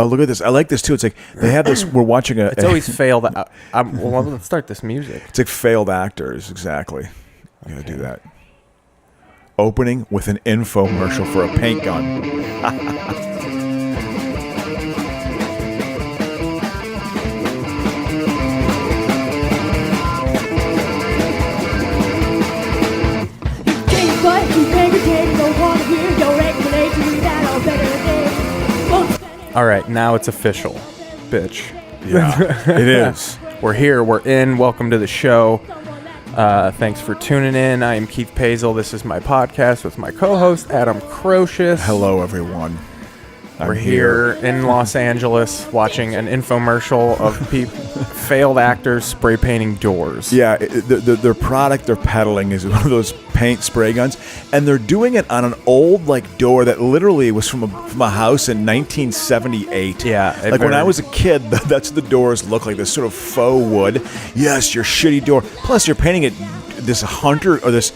Oh, look at this. I like this too. It's like they have this. We're watching a. It's always failed. Well, let's start this music. It's like failed actors. Exactly. You gotta do that. Opening with an infomercial for a paint gun. All right, now it's official, bitch. Yeah, it is. We're here. We're in. Welcome to the show. Thanks for tuning in. I am Keith Pazel. This is my podcast with my co-host, Adam Crocious. Hello, everyone. We're here in Los Angeles watching an infomercial of failed actors spray painting doors. Yeah, their product they're peddling is one of those paint spray guns, and they're doing it on an old door that literally was from a house in 1978. Yeah, when I was a kid, that's what the doors look like, this sort of faux wood. Yes, your shitty door. Plus, you're painting it this hunter or this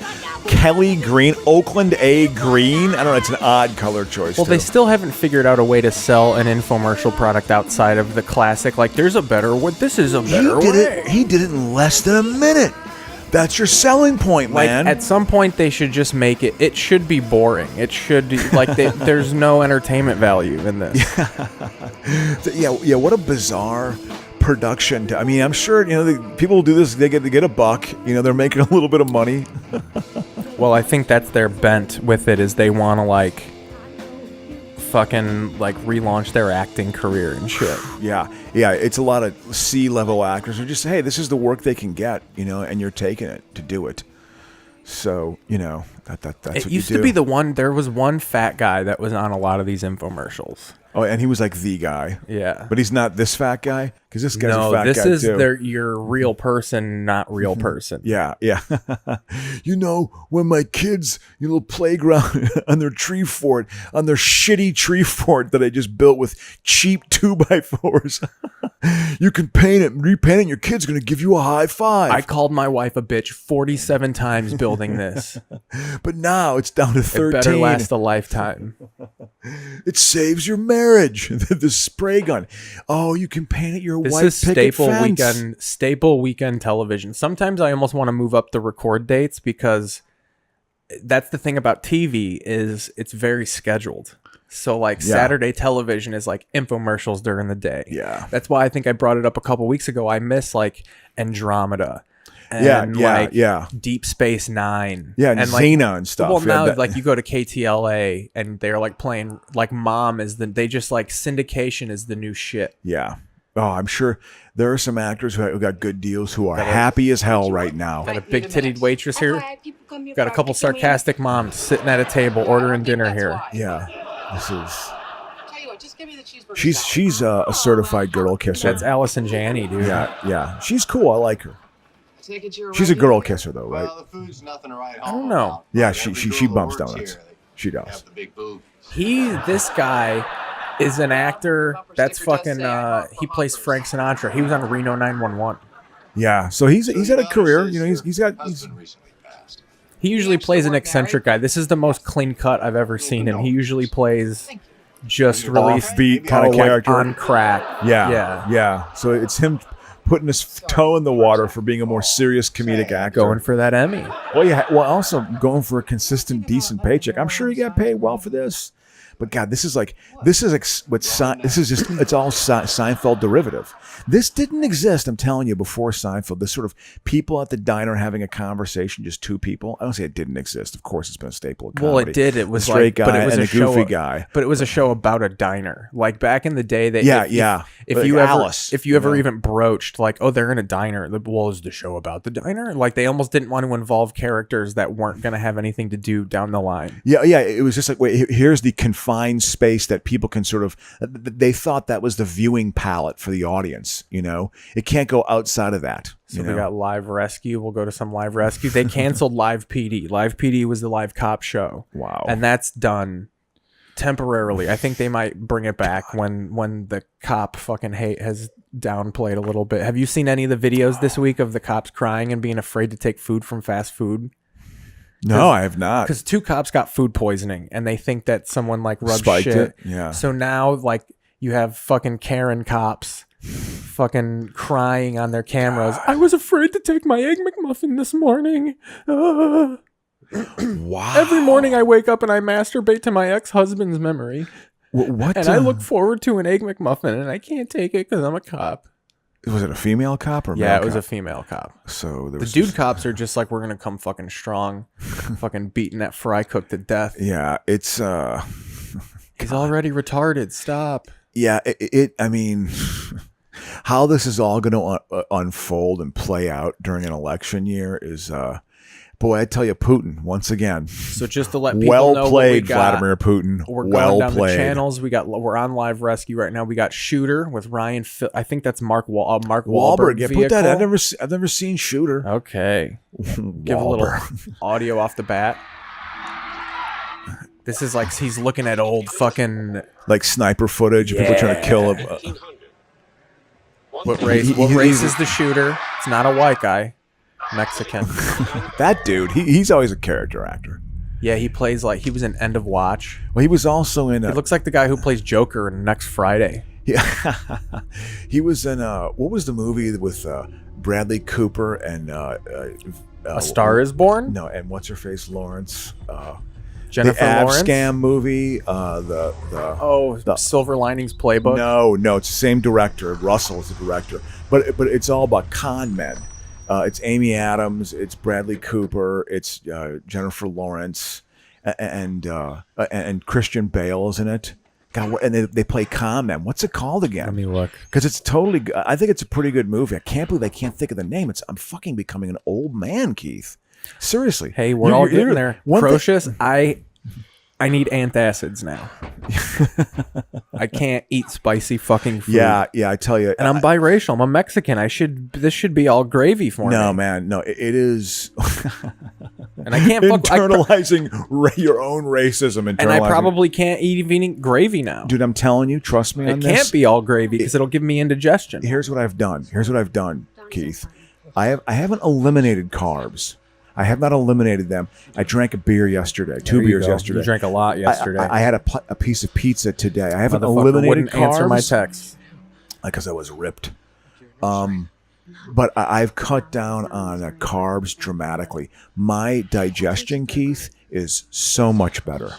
Kelly green, Oakland A green. I don't know. It's an odd color choice. Well, they still haven't figured out a way to sell an infomercial product outside of the classic. Like, there's a better way. This is a better way. He did it in less than a minute. That's your selling point, man. At some point, they should just make it. It should be boring. It should be there's no entertainment value in this. Yeah. What a bizarre production. I mean, I'm sure people do this. They get a buck. They're making a little bit of money. Well, I think that's their bent with it, is they want to fucking relaunch their acting career and shit. Yeah. It's a lot of C-level actors who just say, hey, this is the work they can get, and you're taking it to do it. So that's what it used to be there was one fat guy that was on a lot of these infomercials. Oh, and he was like the guy. Yeah. But he's not this fat guy? Because this guy's a fat guy, too. No, this is your real person, not real person. Yeah. When my kids, playground on their tree fort, on their shitty tree fort that I just built with cheap 2x4s, you can paint it, repaint it, and your kid's going to give you a high five. I called my wife a bitch 47 times building this. But now it's down to 13. It better last a lifetime. It saves your marriage. The spray gun. Oh, you can paint it your white picket fence. This is staple weekend television. Sometimes I almost want to move up the record dates, because that's the thing about TV is it's very scheduled. So Saturday television is infomercials during the day. Yeah. That's why I think I brought it up a couple weeks ago. I miss Andromeda. And Deep Space Nine. Yeah, and Xena and stuff. Well, now you go to KTLA and they're playing Mom is they just syndication is the new shit. Yeah. Oh, I'm sure there are some actors who got good deals who are happy as hell right now. Got a big tittied waitress here. Got a couple sarcastic moms sitting at a table ordering dinner here. Yeah, this is. She's a certified girl kisser. That's Allison Janney, dude. Yeah. She's cool. I like her. She's a girl kisser, though, right? Well, the food's nothing to write I don't know. Yeah, she bumps donuts. She does. This guy is an actor. That's fucking. He plays Frank Sinatra. He was on Reno 911. Yeah, so he's had a career. He usually plays an eccentric guy. This is the most clean cut I've ever seen him. He usually plays just released offbeat kind of character on crack. Yeah. So it's him putting his toe in the water for being a more serious comedic actor. Going for that Emmy. Well, also going for a consistent, decent paycheck. I'm sure he got paid well for this. But God, this is it's all Seinfeld derivative. This didn't exist, I'm telling you, before Seinfeld. This sort of people at the diner having a conversation, just two people. I don't say it didn't exist. Of course, it's been a staple of comedy. Well, it did. It was a straight guy but it was and a goofy show, guy. But it was a show about a diner. Back in the day, that if you ever even broached they're in a diner, is the show about the diner? They almost didn't want to involve characters that weren't going to have anything to do down the line. Yeah. It was just wait, here's the confined space that people can they thought that was the viewing palette for the audience. It can't go outside of that. So we got Live Rescue. We'll go to some Live Rescue. They canceled Live PD. Live PD was the live cop show. Wow. And that's done temporarily. I think they might bring it back when the cop fucking hate has downplayed a little bit. Have you seen any of the videos this week of the cops crying and being afraid to take food from fast food? No, I have not. Because 2 cops got food poisoning and they think that someone rubbed Spiked shit. it. Yeah. So now You have fucking Karen cops fucking crying on their cameras. I was afraid to take my Egg McMuffin this morning. Wow. Every morning I wake up and I masturbate to my ex-husband's memory. What? And I look forward to an Egg McMuffin and I can't take it because I'm a cop. Was it a female cop or a male Yeah, it was cop? a female cop. So there The was dude cops are just like, we're going to come fucking strong. Fucking beating that fry cook to death. Yeah, it's He's already retarded. Stop. yeah, I mean, how this is all going to unfold and play out during an election year is boy, I tell you, Putin once again. So just to let people well know played, what we got, Vladimir Putin. we're well going down played. the channels. We're on Live Rescue right now. We got Shooter with Ryan. I think that's Mark Wahlberg. Yeah, put that. I've never seen Shooter. Okay. Give a little audio off the bat. This is like he's looking at old fucking like sniper footage of people trying to kill him. What race is the shooter? It's not a white guy. Mexican. That dude, he's always a character actor. Yeah, he plays like he was in End of Watch. Well, he was also in. He looks like the guy who plays Joker in Next Friday. Yeah, he was in. What was the movie with Bradley Cooper and A Star Is Born? No, and what's her face, Lawrence. Jennifer the Ab Lawrence? Scam movie. The Silver Linings Playbook. No, it's the same director. Russell is the director, but it's all about con men. It's Amy Adams, it's Bradley Cooper, it's Jennifer Lawrence, and Christian Bale is in it. God, and they play con men. What's it called again? Let me look. Because it's totally. I think it's a pretty good movie. I can't believe I can't think of the name. I'm fucking becoming an old man, Keith. Seriously. Hey, we're all getting there. Crocious, I need antacids now. I can't eat spicy fucking food. Yeah, I tell you. And I'm biracial. I'm a Mexican. This should be all gravy for me. No, man. No, it is. And I can't internalizing your own racism. And I probably can't even eat gravy now. Dude, I'm telling you, trust me on this. It can't be all gravy because it'll give me indigestion. Here's what I've done, Keith. I haven't eliminated carbs. I have not eliminated them. I drank a beer yesterday, two beers yesterday. You drank a lot yesterday. I had a piece of pizza today. I haven't eliminated wouldn't carbs. Answer my text because I was ripped. But I've cut down on carbs dramatically. My digestion, Keith, is so much better.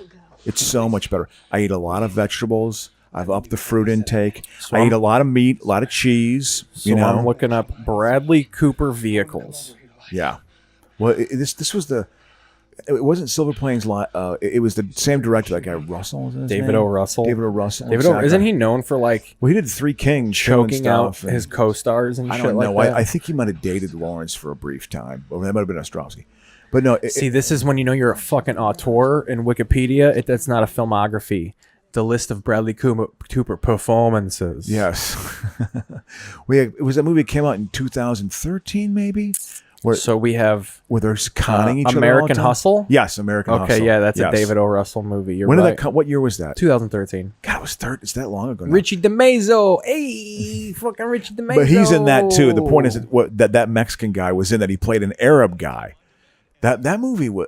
It's so much better. I eat a lot of vegetables. I've upped the fruit intake. I eat a lot of meat, a lot of cheese. So I'm looking up Bradley Cooper vehicles. Yeah. Well, this was it wasn't Silver Plains. It was the same director, that guy Russell. David O. Russell. David O. Russell. Isn't he known for like? Well, he did Three Kings, choking out his co-stars and shit like that. I don't know. I think he might have dated Lawrence for a brief time, or that might have been Ostrowski. But no. See, this is when you know you're a fucking auteur in Wikipedia. That's not a filmography. The list of Bradley Cooper performances. Yes. It was that movie that came out in 2013, maybe. So we have where they're conning each other. American Hustle. Yes, American Hustle. Okay, yeah, that's a David O. Russell movie. When did that come? What year was that? 2013. God, it was third. It's that long ago now. Richie DeMazo. Hey, fucking Richie DeMazo. But he's in that too. The point is that Mexican guy was in that. He played an Arab guy. That movie was.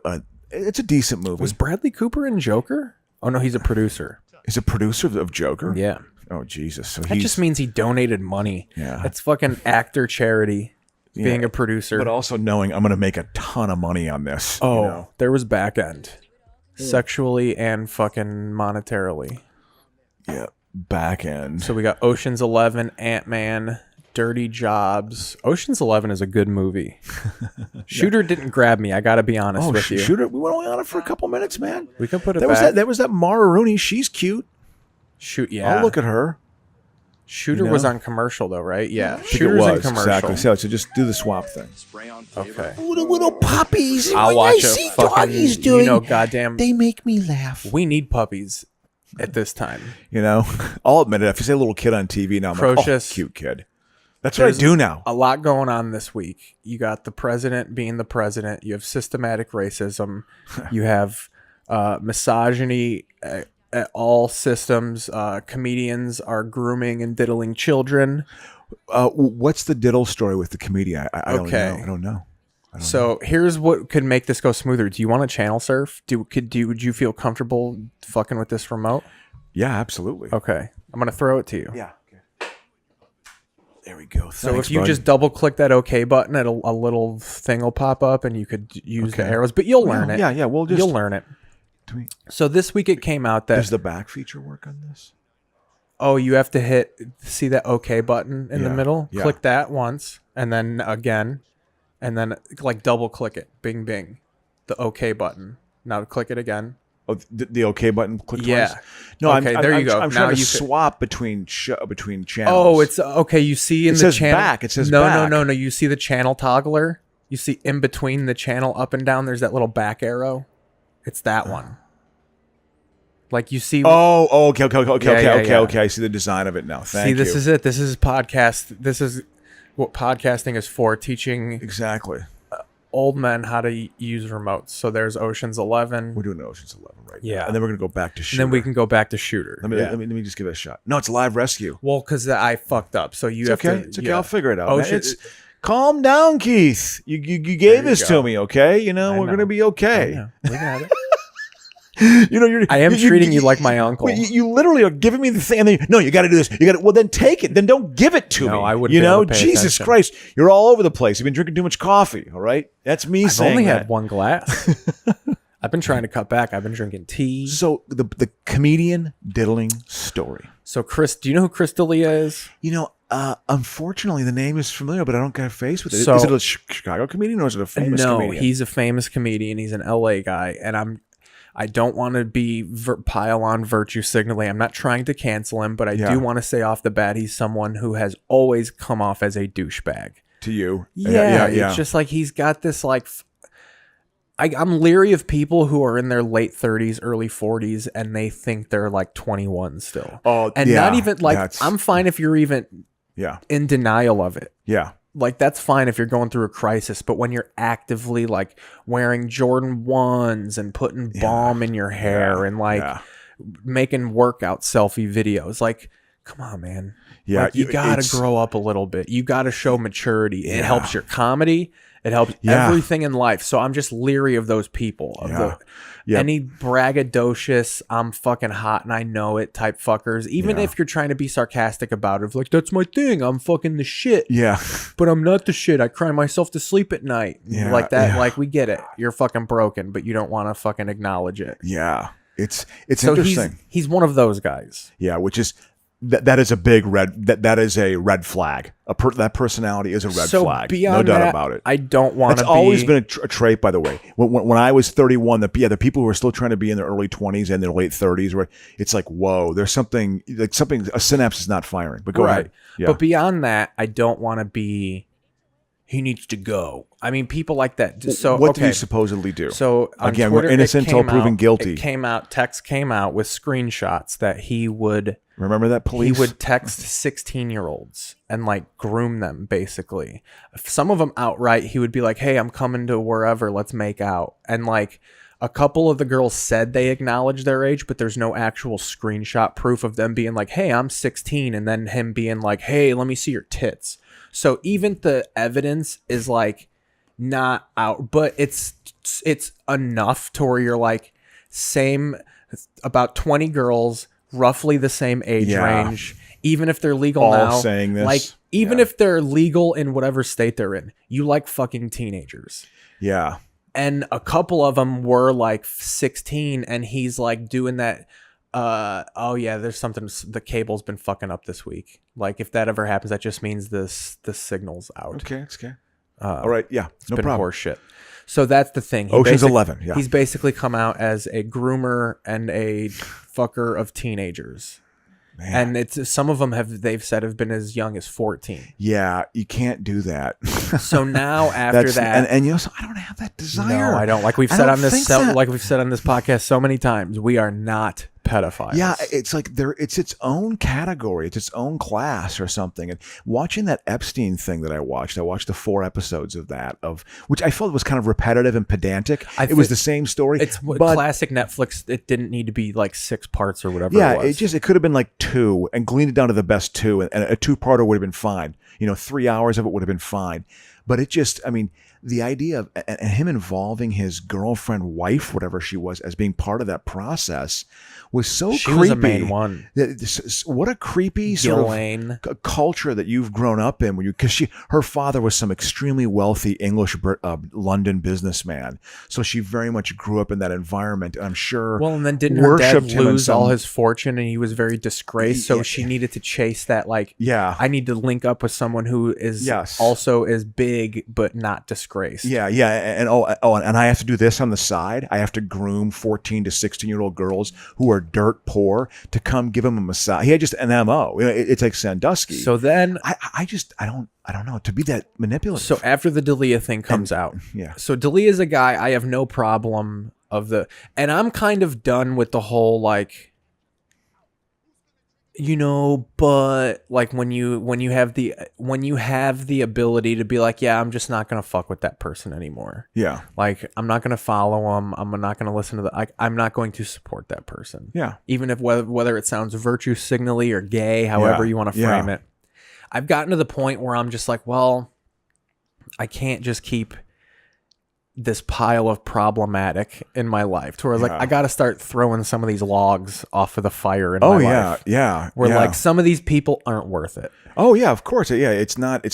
It's a decent movie. Was Bradley Cooper in Joker? Oh no, he's a producer. He's a producer of Joker. Yeah. Oh Jesus. So that just means he donated money. Yeah. It's fucking actor charity. Being a producer, but also knowing I'm going to make a ton of money on this. Oh, there was back end, sexually and fucking monetarily. Yeah, back end. So we got Ocean's 11, Ant-Man, Dirty Jobs. Ocean's 11 is a good movie. Shooter didn't grab me. I got to be honest with you. Shooter, we went only on it for a couple minutes, man. We can put it back. There was that Mara Rooney. She's cute. Yeah. Oh, look at her. Shooter was on commercial though, right? Yeah, Shooter's in commercial. Exactly. So just do the swap thing. Okay. Oh, the little puppies. I'll watch I see doggies doing. Goddamn. They make me laugh. We need puppies at this time. I'll admit it. If you say little kid on TV now, I'm like, oh, cute kid. That's what I do now. A lot going on this week. You got the president being the president. You have systematic racism. You have misogyny. At all systems, comedians are grooming and diddling children. What's the diddle story with the comedian? I don't know. So here's what could make this go smoother. Do you want to channel surf? Would you feel comfortable fucking with this remote? Yeah, absolutely. Okay. I'm gonna throw it to you. Yeah. There we go. So if you just double click that OK button, a little thing will pop up, and you could use the arrows. But you'll learn it. Yeah. You'll learn it. So this week it came out that does the back feature work on this? Oh, you have to see that OK button in the middle. Yeah. Click that once, and then again, and then like double click it. Bing, bing, the OK button. Now click it again. Oh, the OK button. Click yeah. twice. No, okay, there you go. I'm now trying to you swap between channels. Oh, it's okay. You see in it the says channel. back. It says no, back. no. You see the channel toggler. You see in between the channel up and down. There's that little back arrow. It's that one. Like you see. Oh, okay. Yeah. I see the design of it now. Thank you. This is it. This is podcast. This is what podcasting is for. Teaching exactly old men how to use remotes. So there's Ocean's 11. We're doing Ocean's 11 right now. Yeah. And then we're going to go back to Shooter. And then we can go back to Shooter. Let me just give it a shot. No, it's Live Rescue. Well, because I fucked up. So you have okay. to. It's okay. I'll figure it out. Ocean, calm down, Keith. You gave this to me, okay? We're going to be okay. We got it. I am treating you like my uncle. You literally are giving me the thing, and then no, you got to do this. You got to. Well, then take it. Then don't give it to me. I wouldn't. Jesus attention. Christ, you're all over the place. You've been drinking too much coffee. All right, that's me I've saying only that. had one glass. I've been trying to cut back. I've been drinking tea. So the comedian diddling story. So Chris, do you know who Chris D'Elia is? Unfortunately, the name is familiar, but I don't get a face with it. So, is it a Chicago comedian or is it a famous comedian? No, he's a famous comedian. He's an LA guy, and I don't want to be pile on virtue signaling. I'm not trying to cancel him, but I do want to say off the bat, he's someone who has always come off as a douchebag. To you? Yeah. It's just like he's got this like... I'm leery of people who are in their late 30s, early 40s, and they think they're like 21 still. Oh, and not even like... I'm fine if you're even in denial of it. Yeah. Like that's fine if you're going through a crisis, but when you're actively like wearing Jordan 1s and putting balm in your hair and like making workout selfie videos, like, come on, man. Yeah, like, you gotta grow up a little bit. You gotta show maturity. It helps your comedy. It helps everything in life. So I'm just leery of those people. Any braggadocious, I'm fucking hot and I know it type fuckers. Even if you're trying to be sarcastic about it, like, that's my thing. I'm fucking the shit. Yeah. But I'm not the shit. I cry myself to sleep at night. Yeah, like that. Like, we get it. You're fucking broken, but you don't want to fucking acknowledge it. Yeah. It's so interesting. He's one of those guys. Yeah, which is... That is a big red. That is a red flag. That personality is a red flag. No doubt about it. I don't want to. It's always been a trait, by the way. When I was 31, the people who are still trying to be in their early 20s and their late 30s, where it's like, whoa, there's something. A synapse is not firing. But go ahead. Yeah. But beyond that, I don't want to be. He needs to go. I mean, people like that. So what did he supposedly do? So again, Twitter, we're innocent until proven guilty. Text came out with screenshots that he would. Remember that police? He would text 16-year-olds and like groom them, basically. Some of them outright, he would be like, hey, I'm coming to wherever, let's make out. And like a couple of the girls said they acknowledged their age, but there's no actual screenshot proof of them being like, hey, I'm 16. And then him being like, hey, let me see your tits. So even the evidence is like not out, but it's enough to where you're like, same, about 20 girls, roughly the same age range, even if they're legal all now. Saying this. Like, even if they're legal in whatever state they're in, you like fucking teenagers. Yeah. And a couple of them were like 16, and he's like doing that. Oh yeah, there's something. The cable's been fucking up this week. Like, if that ever happens, that just means the signal's out. Okay, it's okay. All right, yeah, it's been horse shit. So that's the thing. Ocean's 11. Yeah, he's basically come out as a groomer and a fucker of teenagers. Man. And it's some of them they've said have been as young as 14. Yeah, you can't do that. So now after that, and you know, I don't have that desire. No, I don't. Like we've said on this, podcast so many times, we are not pedophiles. Yeah, it's like it's its own category, it's its own class or something. And watching that Epstein thing that I watched the 4 episodes of that, which I felt was kind of repetitive and pedantic. It was the same story. It's classic Netflix. It didn't need to be like 6 parts or whatever. Yeah, it was. It could have been like 2 and gleaned it down to the best 2, and a 2-parter would have been fine. 3 hours of it would have been fine. But it just, I mean, the idea of and him involving his girlfriend, wife, whatever she was, as being part of that process was so she creepy. was a main one. What a creepy sort of culture that you've grown up in, because her father was some extremely wealthy English London businessman, so she very much grew up in that environment. And I'm sure. Well, and then didn't her dad lose all his fortune, and he was very disgraced, so she needed to chase that. Like, I need to link up with someone who is also as big but not disgraced. And and I have to do this on the side. I have to groom 14 to 16-year-old girls who are dirt poor to come give him a massage. He had just an MO. It's like Sandusky. So then I don't know, to be that manipulative. So after the D'Elia thing comes out, so D'Elia is a guy I have no problem and I'm kind of done with the whole like, but like when you have the ability to be like, yeah, I'm just not gonna fuck with that person anymore. Yeah, like I'm not gonna follow him. I'm not gonna listen to I'm not going to support that person. Yeah, even if whether it sounds virtue signally or gay, however you want to frame it. I've gotten to the point where I'm just like, well, I can't just keep this pile of problematic in my life to where I was like, I got to start throwing some of these logs off of the fire in my life. Where like some of these people aren't worth it. Oh yeah, of course. Yeah, it's not.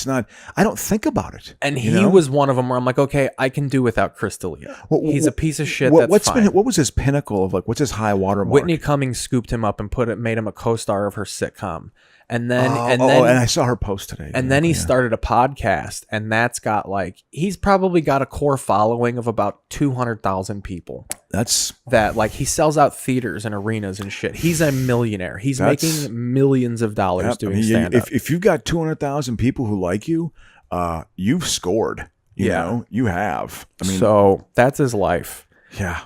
I don't think about it. And he was one of them where I'm like, okay, I can do without Chris D'Elia. He's a piece of shit. What was his pinnacle of like? What's his high water mark? Whitney Cummings scooped him up and made him a co-star of her sitcom. And then, and I saw her post today. And then he started a podcast, and that's got like, he's probably got a core following of about 200,000 people. He sells out theaters and arenas and shit. He's a millionaire. He's making millions of dollars doing stand-up. If you've got 200,000 people who like you, you've scored. You know, you have. I mean, so that's his life. Yeah.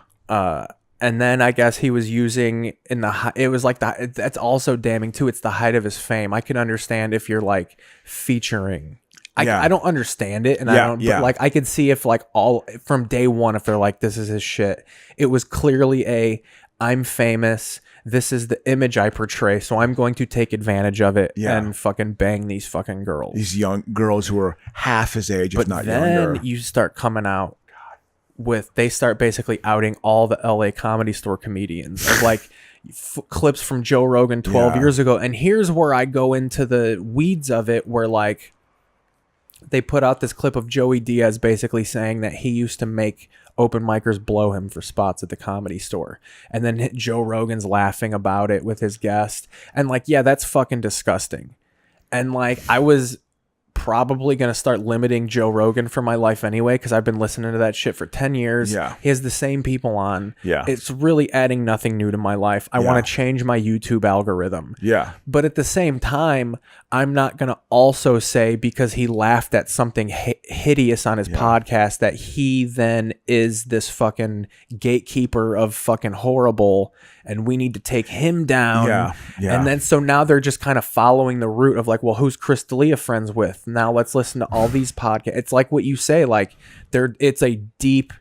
And then I guess he was using that's also damning too. It's the height of his fame. I can understand if you're like featuring. I don't understand it, and but like I could see if like all from day one, if they're like, this is his shit. It was clearly I'm famous. This is the image I portray, so I'm going to take advantage of it and fucking bang these fucking girls. These young girls who are half his age, if not younger. But then you start coming out. They start basically outing all the LA Comedy Store comedians of like clips from Joe Rogan 12 years ago. And here's where I go into the weeds of it, where like they put out this clip of Joey Diaz basically saying that he used to make open micers blow him for spots at the Comedy Store. And then Joe Rogan's laughing about it with his guest. And like, yeah, that's fucking disgusting. And like, I was probably going to start limiting Joe Rogan for my life anyway, because I've been listening to that shit for 10 years. Yeah. He has the same people on. Yeah. It's really adding nothing new to my life. I want to change my YouTube algorithm. Yeah. But at the same time, I'm not going to also say because he laughed at something hideous on his podcast that he then is this fucking gatekeeper of fucking horrible and we need to take him down. Yeah. And then so now they're just kind of following the route of like, well, who's Chris D'Elia friends with? Now let's listen to all these podcasts. It's like what you say, like it's a deep.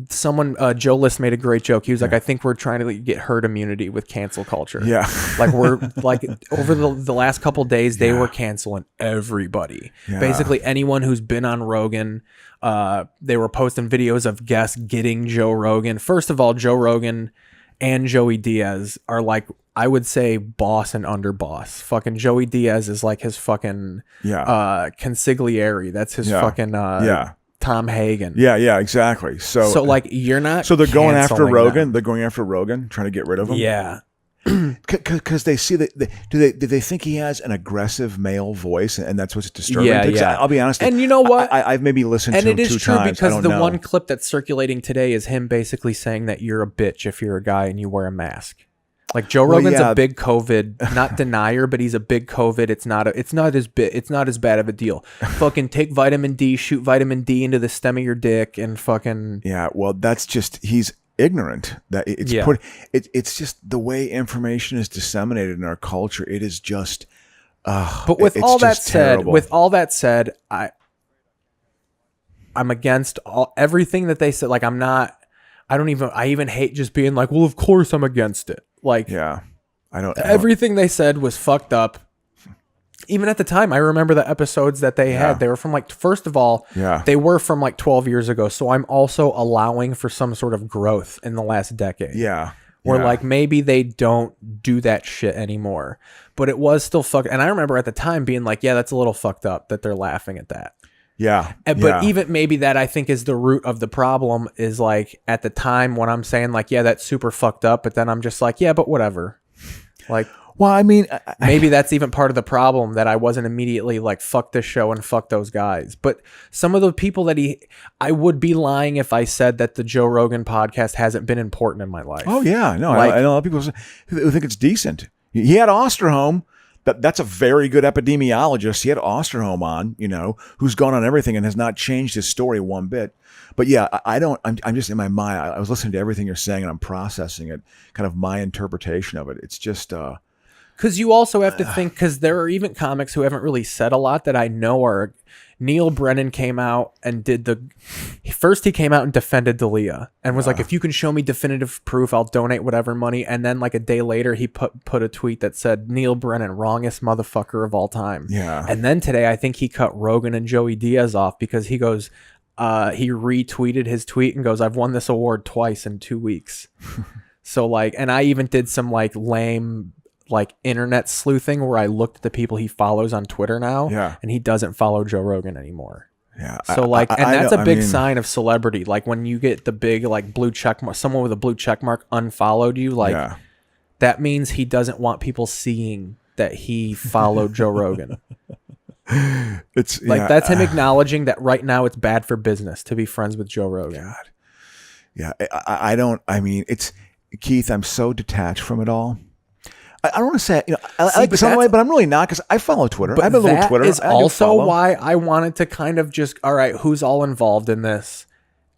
Someone, Joe List made a great joke. He was like, I think we're trying to get herd immunity with cancel culture. Yeah. Like we're like over the last couple days, they were canceling everybody. Yeah. Basically anyone who's been on Rogan. They were posting videos of guests getting Joe Rogan. First of all, Joe Rogan and Joey Diaz are like, I would say boss and underboss. Fucking Joey Diaz is like his fucking consigliere. That's his fucking Tom Hagen. Yeah, exactly. So like you're not. So they're going after Rogan. Them. They're going after Rogan, trying to get rid of him. Yeah. Because they see that do they think he has an aggressive male voice and that's what's disturbing? Yeah. I'll be honest. And you know what? I've maybe listened to him 2 times. And it is true because the one clip that's circulating today is him basically saying that you're a bitch if you're a guy and you wear a mask. Like Joe Rogan's a big COVID, not denier, but he's a big COVID. It's not as bad of a deal. Fucking take vitamin D, shoot vitamin D into the stem of your dick, and fucking. Yeah, well, that's just he's ignorant. That it's just the way information is disseminated in our culture. It is just. But with all that said, I'm against everything that they said. Like I even hate just being like, well, of course I'm against it. Like, I don't. Everything they said was fucked up. even at the time, I remember the episodes that they had. They were from like, first of all, they were from like 12 years ago. So I'm also allowing for some sort of growth in the last decade. Yeah. Where like maybe they don't do that shit anymore. But it was still fucked. And I remember at the time being like, yeah, that's a little fucked up that they're laughing at that. Yeah. But even maybe that I think is the root of the problem is like at the time when I'm saying like, yeah, that's super fucked up. But then I'm just like, yeah, but whatever. Like, well, I mean, maybe that's even part of the problem that I wasn't immediately like, fuck this show and fuck those guys. But some of the people that I would be lying if I said that the Joe Rogan podcast hasn't been important in my life. Oh, yeah. No, like, I know a lot of people who think it's decent. He had Osterholm. That's a very good epidemiologist. He had Osterholm on, who's gone on everything and has not changed his story one bit. But yeah, I'm just in my mind. I was listening to everything you're saying and I'm processing it, kind of my interpretation of it. It's just, because you also have to think, because there are even comics who haven't really said a lot that I know are. Neil Brennan came out and first he came out and defended D'Elia and was like, if you can show me definitive proof, I'll donate whatever money. And then like a day later, he put a tweet that said, Neil Brennan, wrongest motherfucker of all time. Yeah. And then today, I think he cut Rogan and Joey Diaz off because he goes, he retweeted his tweet and goes, I've won this award twice in 2 weeks. So like, and I even did some like lame like internet sleuthing where I looked at the people he follows on Twitter now, and he doesn't follow Joe Rogan anymore. Yeah. So like, that's a big sign of celebrity. Like when you get the big like blue check mark, someone with a blue check mark unfollowed you, like that means he doesn't want people seeing that he followed Joe Rogan. It's like that's him acknowledging that right now it's bad for business to be friends with Joe Rogan. God. Yeah. I mean, it's Keith, I'm so detached from it all. I don't want to say, I like this some way, but I'm really not because I follow Twitter. I have a little Twitter. Is also why I wanted to kind of just, all right, who's all involved in this?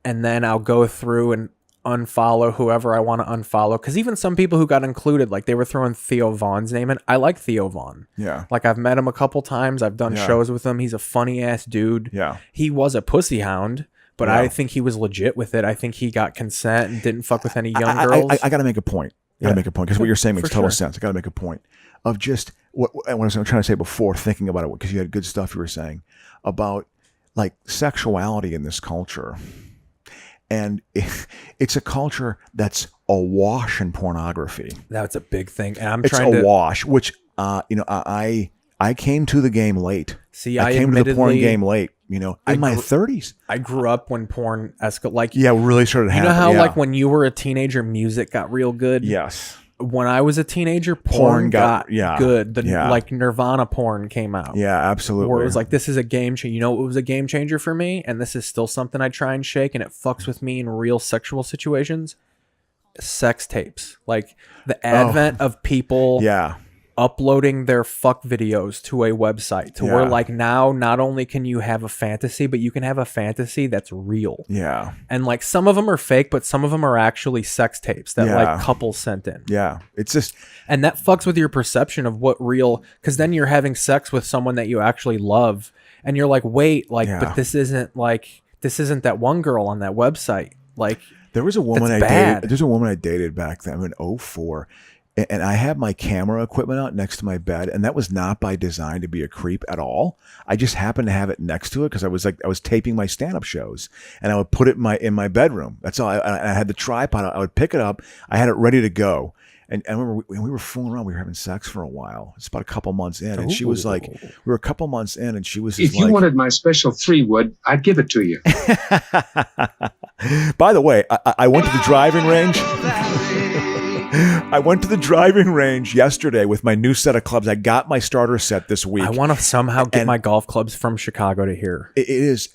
And then I'll go through and unfollow whoever I want to unfollow. Because even some people who got included, like they were throwing Theo Vaughn's name in. I like Theo Vaughn. Yeah. Like I've met him a couple times. I've done shows with him. He's a funny ass dude. Yeah. He was a pussy hound. But I think he was legit with it. I think he got consent and didn't fuck with any young girls. I got to make a point. I got to make a point because what you're saying makes total sense. I got to make a point of just what I was trying to say before, thinking about it, because you had good stuff you were saying about like sexuality in this culture. And it's a culture that's awash in pornography. That's a big thing. And it's awash, which, I came to the game late. See, I came to the porn game late. In my 30s. I grew up when porn really started happening. You know how like when you were a teenager, music got real good? Yes. When I was a teenager, porn got good. Like Nirvana porn came out. Yeah, absolutely. Where it was like, this is a game changer. You know what was a game changer for me? And this is still something I try and shake and it fucks with me in real sexual situations. Sex tapes. Like the advent of people uploading their fuck videos to a website to where like now not only can you have a fantasy, but you can have a fantasy that's real. Yeah. And like some of them are fake, but some of them are actually sex tapes that like couples sent in. Yeah. It's just, and that fucks with your perception of what real, because then you're having sex with someone that you actually love and you're like, wait, like, but this isn't that one girl on that website. Like there was a woman there's a woman I dated back then in 2004. And I had my camera equipment out next to my bed, and that was not by design to be a creep at all. I just happened to have it next to it because I was taping my stand-up shows, and I would put it in my bedroom. That's all. I had the tripod. I would pick it up. I had it ready to go. And I remember we were fooling around. We were having sex for a while. It's about a couple months in, and she was like, we were a couple months in, and she was just if you wanted my special 3-wood, I'd give it to you. By the way, I went to the driving range. I went to the driving range yesterday with my new set of clubs. I got my starter set this week. I want to somehow get my golf clubs from Chicago to here. It is.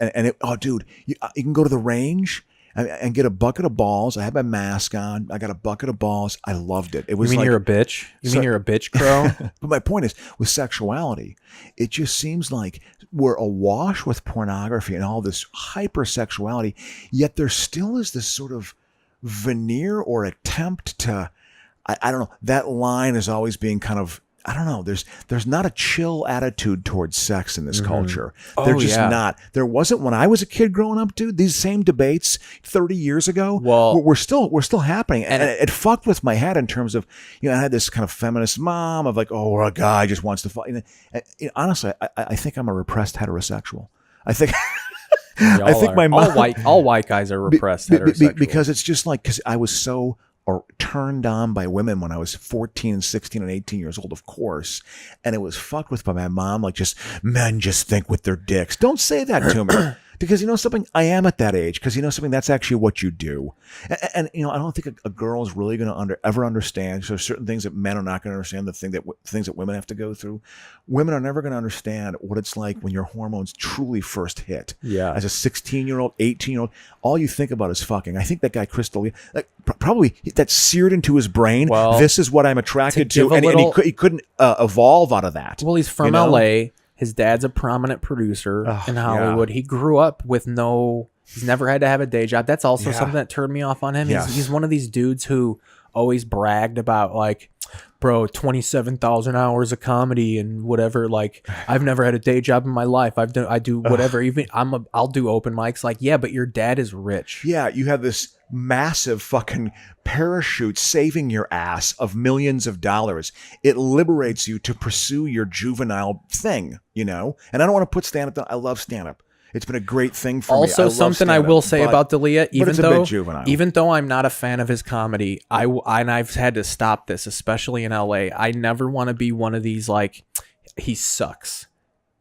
Dude, you can go to the range and get a bucket of balls. I had my mask on. I got a bucket of balls. I loved it. It was you're a bitch? You mean you're a bitch, Crow? But my point is, with sexuality, it just seems like we're awash with pornography and all this hypersexuality, yet there still is this sort of veneer or attempt to, I don't know, that line is always being kind of, I don't know. There's not a chill attitude towards sex in this culture. They're Oh, just yeah. not. There wasn't when I was a kid growing up, dude. These same debates 30 years ago, Well- we're still happening, and it fucked with my head in terms of, I had this kind of feminist mom of like, oh, a guy just wants to fuck. Honestly, I think I'm a repressed heterosexual. I think. I think my mom, all white guys are repressed heterosexual. because it's just like, because I was so turned on by women when I was 14, 16, and 18 years old, of course, and it was fucked with by my mom, like, just men just think with their dicks. Don't say that to me. Because something, I am at that age. Because something, that's actually what you do. And I don't think a girl is really going to ever understand. So certain things that men are not going to understand, things that women have to go through. Women are never going to understand what it's like when your hormones truly first hit. Yeah. As a 16-year-old, 18-year-old, all you think about is fucking. I think that guy Crystal, like, probably that's seared into his brain. Well, this is what I'm attracted to, give a and little- he couldn't evolve out of that. Well, he's from LA. His dad's a prominent producer in Hollywood. Yeah. He grew up with he's never had to have a day job. That's also something that turned me off on him. Yes. He's one of these dudes who always bragged about, like, bro, 27,000 hours of comedy and whatever. Like, I've never had a day job in my life. I do whatever. Even I'll do open mics. Like, yeah, but your dad is rich. Yeah, you have this massive fucking parachute saving your ass of millions of dollars. It liberates you to pursue your juvenile thing, And I don't want to put stand-up down. I love stand-up. It's been a great thing for me. Also, something I will say about D'Elia, it's a bit juvenile. even though I'm not a fan of his comedy, and I've had to stop this, especially in LA. I never want to be one of these, like, he sucks.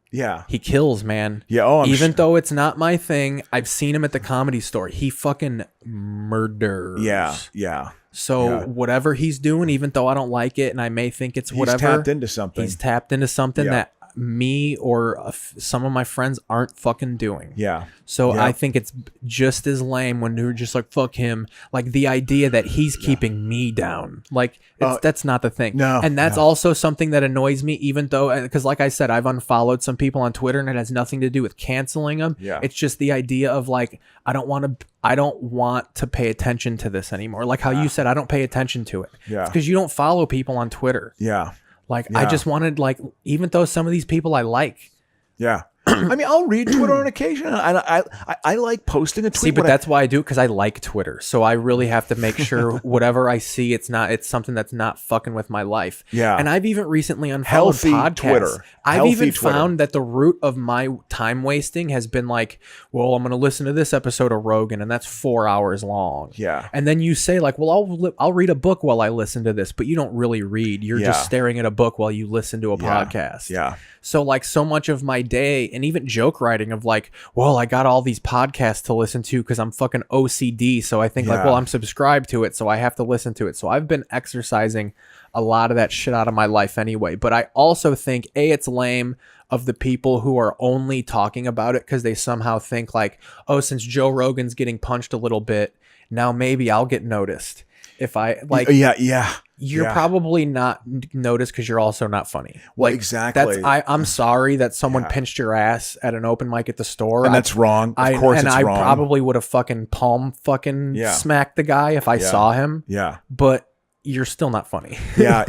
Yeah. He kills, man. Yeah. Oh, even though it's not my thing, I've seen him at the Comedy Store. He fucking murders. Yeah. Yeah. So whatever he's doing, even though I don't like it and I may think it's whatever, he's tapped into something. He's tapped into something that me or some of my friends aren't fucking doing. Yeah. So I think it's just as lame when they're just like, fuck him. Like, the idea that he's keeping me down. Like, that's not the thing. No. And that's also something that annoys me, even though, because like I said, I've unfollowed some people on Twitter and it has nothing to do with canceling them. Yeah. It's just the idea of, like, I don't want to pay attention to this anymore. Like how you said, I don't pay attention to it. Yeah. It's because you don't follow people on Twitter. Yeah. Like, I just wanted, like, even though some of these people I like. Yeah. I mean, I'll read Twitter on occasion. I like posting a tweet. See, but that's why I do it, because I like Twitter. So I really have to make sure whatever I see, it's something that's not fucking with my life. Yeah. And I've even recently unfollowed Healthy podcasts. Twitter. I've Healthy even Twitter. found that the root of my time wasting has been like, well, I'm going to listen to this episode of Rogan, and that's 4 hours long. Yeah. And then you say, like, well, I'll read a book while I listen to this, but you don't really read. You're just staring at a book while you listen to a podcast. Yeah. So, like, so much of my day, and even joke writing of, like, well, I got all these podcasts to listen to because I'm fucking OCD. So I think, like, well, I'm subscribed to it, so I have to listen to it. So I've been exercising a lot of that shit out of my life anyway. But I also think, it's lame of the people who are only talking about it because they somehow think, like, oh, since Joe Rogan's getting punched a little bit, now maybe I'll get noticed. If I, like... Yeah. You're probably not noticed because you're also not funny. Well, like, exactly. I'm sorry that someone pinched your ass at an open mic at the store. And that's wrong. Of course, it's wrong. I probably would have fucking smacked the guy if I saw him. Yeah. But you're still not funny. Yeah.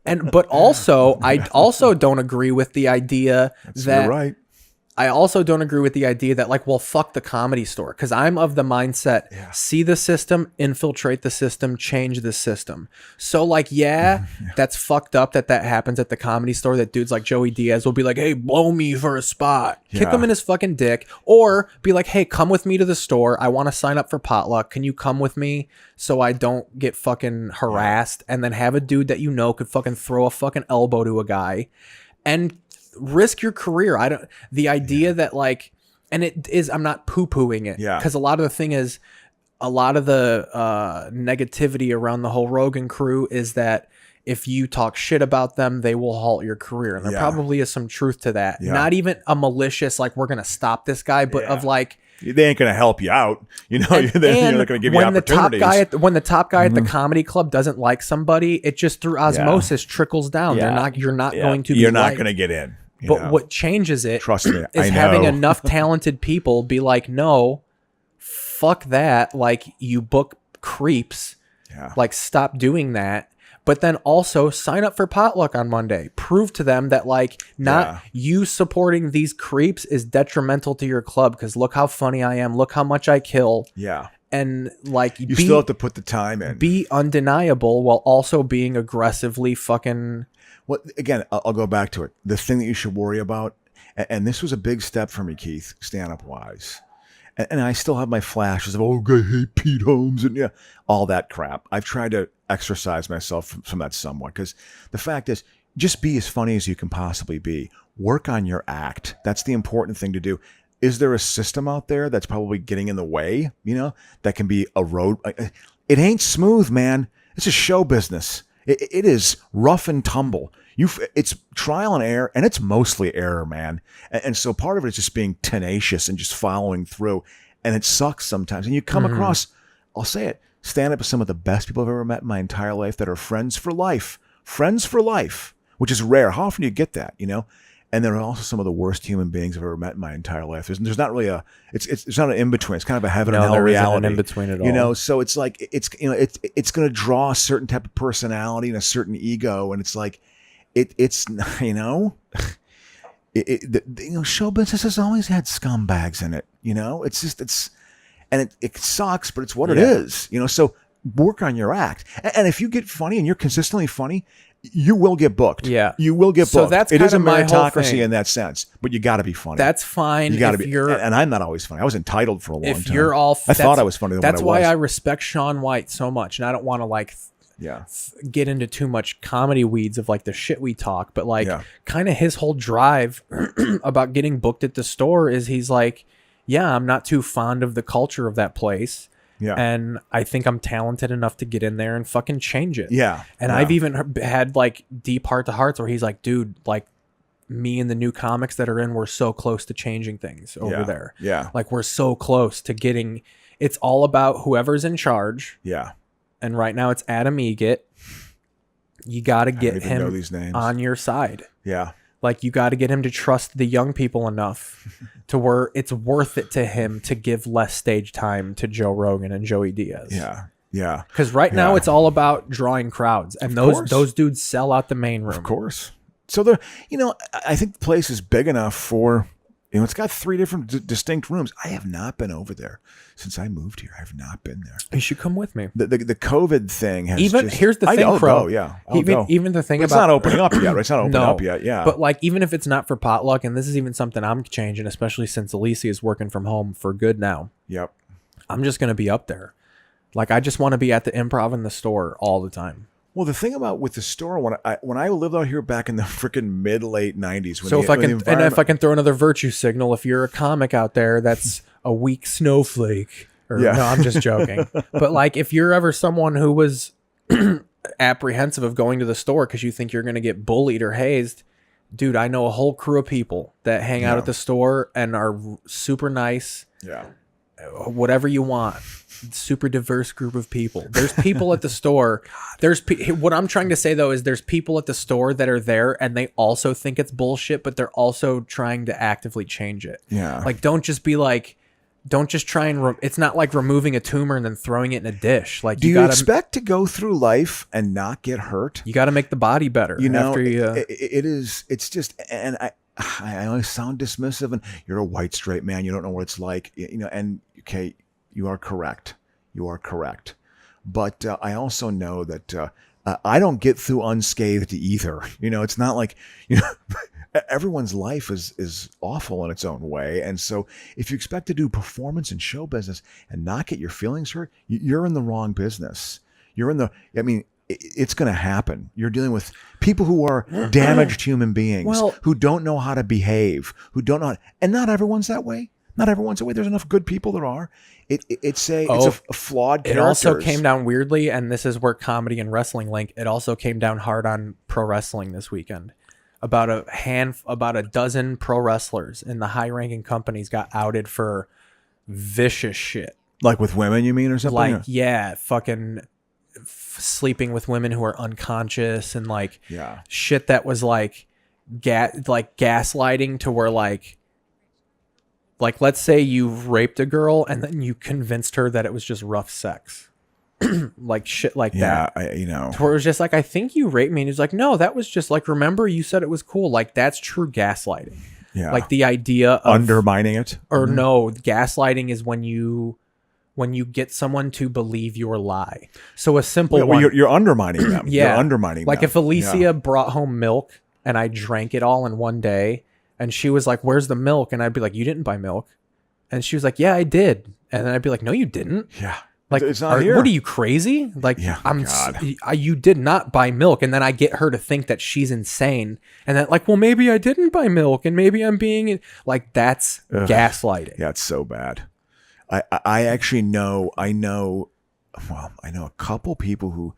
But also, I also don't agree with the idea that... You're right. I also don't agree with the idea that, like, well, fuck the Comedy Store, because I'm of the mindset, see the system, infiltrate the system, change the system. So, like, that's fucked up that happens at the Comedy Store, that dudes like Joey Diaz will be like, hey, blow me for a spot. Kick him in his fucking dick. Or be like, hey, come with me to the store. I want to sign up for potluck. Can you come with me so I don't get fucking harassed? And then have a dude that you know could fucking throw a fucking elbow to a guy and risk your career. The idea that, like, and it is, I'm not poo-pooing it, because a lot of the thing is, a lot of the negativity around the whole Rogan crew is that if you talk shit about them, they will halt your career, and there probably is some truth to that. Not even a malicious, like, we're gonna stop this guy, but of, like, they ain't gonna help you out. They're not gonna give you opportunities. When the top guy at the comedy club doesn't like somebody, it just through osmosis trickles down. You're not going to be You're not liked. gonna get in. But what changes it, trust me, is having enough talented people be like, no, fuck that. Like, you book creeps. Yeah. Like, stop doing that. but then also sign up for potluck on Monday. Prove to them that like not you supporting these creeps is detrimental to your club because look how funny I am. Look how much I kill. Yeah. And like you still have to put the time in. Be undeniable while also being aggressively fucking. Well, again, I'll go back to it. The thing that you should worry about, and this was a big step for me, Keith, stand-up wise. And I still have my flashes of, oh, I hate Pete Holmes and all that crap. I've tried to exercise myself from that somewhat because the fact is, just be as funny as you can possibly be. Work on your act. That's the important thing to do. Is there a system out there that's probably getting in the way, that can be a road? It ain't smooth, man. It's a show business. It is rough and tumble. It's trial and error, and it's mostly error, man. And so part of it is just being tenacious and just following through. And it sucks sometimes. And you come across, I'll say it, stand up with some of the best people I've ever met in my entire life that are friends for life, which is rare. How often do you get that, And there are also some of the worst human beings I've ever met in my entire life. There's not really it's not an in-between. It's kind of a heaven and hell reality. An in-between at all. So it's like, it's going to draw a certain type of personality and a certain ego. And it's like, show business has always had scumbags in it. It sucks, but it's what it is, so work on your act. And if you get funny and you're consistently funny, you will get booked. Yeah. You will get booked. So that's it is a meritocracy in that sense, but you got to be funny. That's fine. You got to be. And I'm not always funny. I was entitled for a long time. If you're all, I thought I was funny. That's why I respect Shaun White so much. And I don't want to get into too much comedy weeds of like the shit we talk, but kind of his whole drive about getting booked at the store is he's like, I'm not too fond of the culture of that place. Yeah. And I think I'm talented enough to get in there and fucking change it. Yeah. And I've even had like deep heart to hearts where he's like, dude, like me and the new comics that are in, we're so close to changing things over there. Yeah. Like we're so close to getting, it's all about whoever's in charge. Yeah. And right now it's Adam Egget. You got to get him on your side. Yeah. Like you got to get him to trust the young people enough to where it's worth it to him to give less stage time to Joe Rogan and Joey Diaz. Yeah. Yeah. Because right now it's all about drawing crowds, and those dudes sell out the main room. Of course. So I think the place is big enough for, it's got 3 different distinct rooms. I have not been over there since I moved here. I have not been there. You should come with me. The COVID thing has here's the thing, Crow. Even the thing it's about not opening up yet. Right? It's not opening up yet. Yeah. But like, even if it's not for potluck, and this is even something I'm changing, especially since Alicia is working from home for good now. Yep. I'm just gonna be up there. Like, I just want to be at the Improv in the store all the time. Well, the thing about with the store, when I lived out here back in the freaking late 90s. If I can throw another virtue signal, if you're a comic out there that's a weak snowflake, no, I'm just joking. But like, if you're ever someone who was apprehensive of going to the store because you think you're going to get bullied or hazed, dude, I know a whole crew of people that hang out at the store and are super nice. Yeah. Whatever you want. Super diverse group of people. There's people at the store. What I'm trying to say though is there's people at the store that are there and they also think it's bullshit, but they're also trying to actively change it. Yeah. Like, don't just try and it's not like removing a tumor and then throwing it in a dish. Like, do you expect to go through life and not get hurt? You got to make the body better. It's just, and I always sound dismissive, and you're a white straight man. You don't know what it's like, and okay, you are correct. But I also know that I don't get through unscathed either. It's not like, everyone's life is awful in its own way. And so if you expect to do performance and show business and not get your feelings hurt, you're in the wrong business. It's going to happen. You're dealing with people who are damaged human beings, who don't know how to behave, and not everyone's that way. Not everyone's that way. There's enough good people there are. It's a flawed character. It also came down weirdly, and this is where comedy and wrestling link. It also came down hard on pro wrestling this weekend. About a dozen pro wrestlers in the high-ranking companies got outed for vicious shit. Like with women, you mean, or something? Like, yeah, fucking sleeping with women who are unconscious and shit that was like gaslighting to where like let's say you raped a girl and then you convinced her that it was just rough sex. like shit like Yeah, that. you know. Where it was just like, I think you raped me. And he was like, no, that was just like, remember you said it was cool. Like, that's true gaslighting. Yeah. Like the idea of Undermining it. or no, gaslighting is when you get someone to believe your lie. So a simple Yeah, well, one. you're undermining them. Yeah. You're undermining like them. if Alicia Yeah. brought home milk and I drank it all in one day and she was like, where's the milk? And I'd be like, you didn't buy milk. And she was like, yeah, I did. And then I'd be like, no, you didn't. Yeah. Like, it's not here. What are you, crazy? Like, Yeah, God. You did not buy milk. And then I get her to think that she's insane. And then like, well, maybe I didn't buy milk and maybe I'm being like, that's gaslighting. Yeah, it's so bad. I actually know, I know a couple people who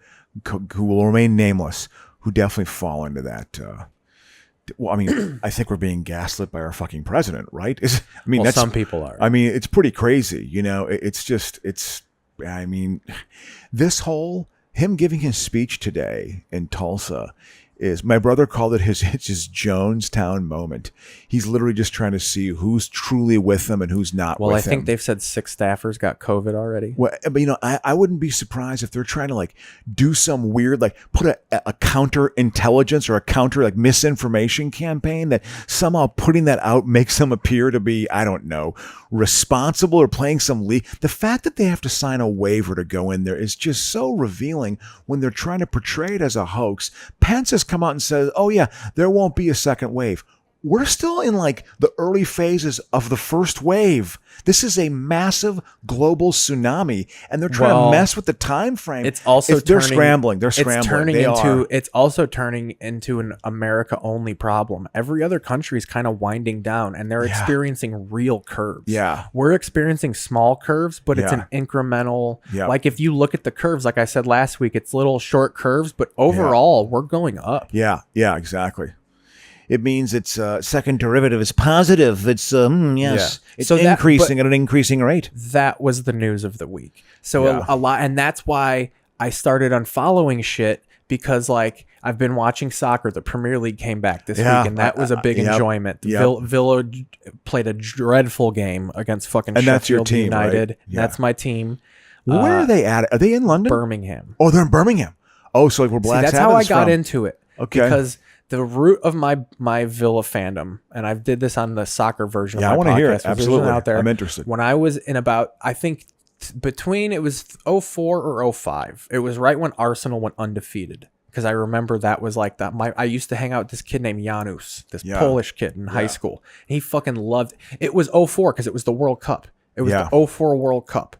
will remain nameless who definitely fall into that. Well, I mean, I think we're being gaslit by our fucking president, right? Well, some people are. I mean, it's pretty crazy. You know, I mean, this whole, him giving his speech today in Tulsa is, my brother called it his Jonestown moment. He's literally just trying to see who's truly with him and who's not with him. Well, I think they've said 6 staffers got COVID already. Well, but you know, I wouldn't be surprised if they're trying to like do some weird, like put a counter intelligence or a counter like misinformation campaign that somehow putting that out makes them appear to be, I don't know, responsible or playing some league. The fact that they have to sign a waiver to go in there is just so revealing when they're trying to portray it as a hoax. Pence has come out and says, oh yeah, there won't be a second wave. We're still in like the early phases of the first wave. This is a massive global tsunami, and they're trying to mess with the time frame. It's also they're scrambling. They're scrambling. It's also turning into an America only problem. Every other country is kind of winding down, and they're experiencing real curves. Yeah, we're experiencing small curves, but it's an incremental. Yeah. Like if you look at the curves, like I said last week, it's little short curves, but overall we're going up. Yeah, exactly. It means its second derivative is positive. It's yes, it's so increasing at an increasing rate. That was the news of the week. So a lot, and that's why I started unfollowing shit, because like I've been watching soccer. The Premier League came back this week, and that was a big enjoyment. Villa played a dreadful game against fucking and Sheffield that's your team, United. Right? Yeah. That's my team. Where are they at? Are they in London? Birmingham. Oh, they're in Birmingham. Oh, so like we're Black That's Sabbath how I got from. into it. Okay. Because the root of my Villa fandom, and I did this on the soccer version of my podcast. I want to hear it. There's Absolutely. out there. I'm interested. When I was in about, I think between, it was 04 or 05. It was right when Arsenal went undefeated. Because I remember that was like that. I used to hang out with this kid named Janusz, this Polish kid in high school. And he fucking loved it. Was 04 because it was the World Cup. It was the 04 World Cup.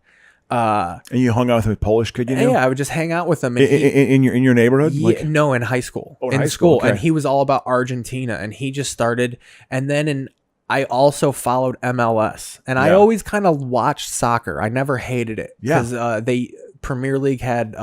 And you hung out with a Polish kid you knew? Yeah, I would just hang out with him. And in your neighborhood? Yeah, no, in high school. Oh, in high school. Okay. And he was all about Argentina. And he just started. And then I also followed MLS. And I always kind of watched soccer. I never hated it. Because they Premier League had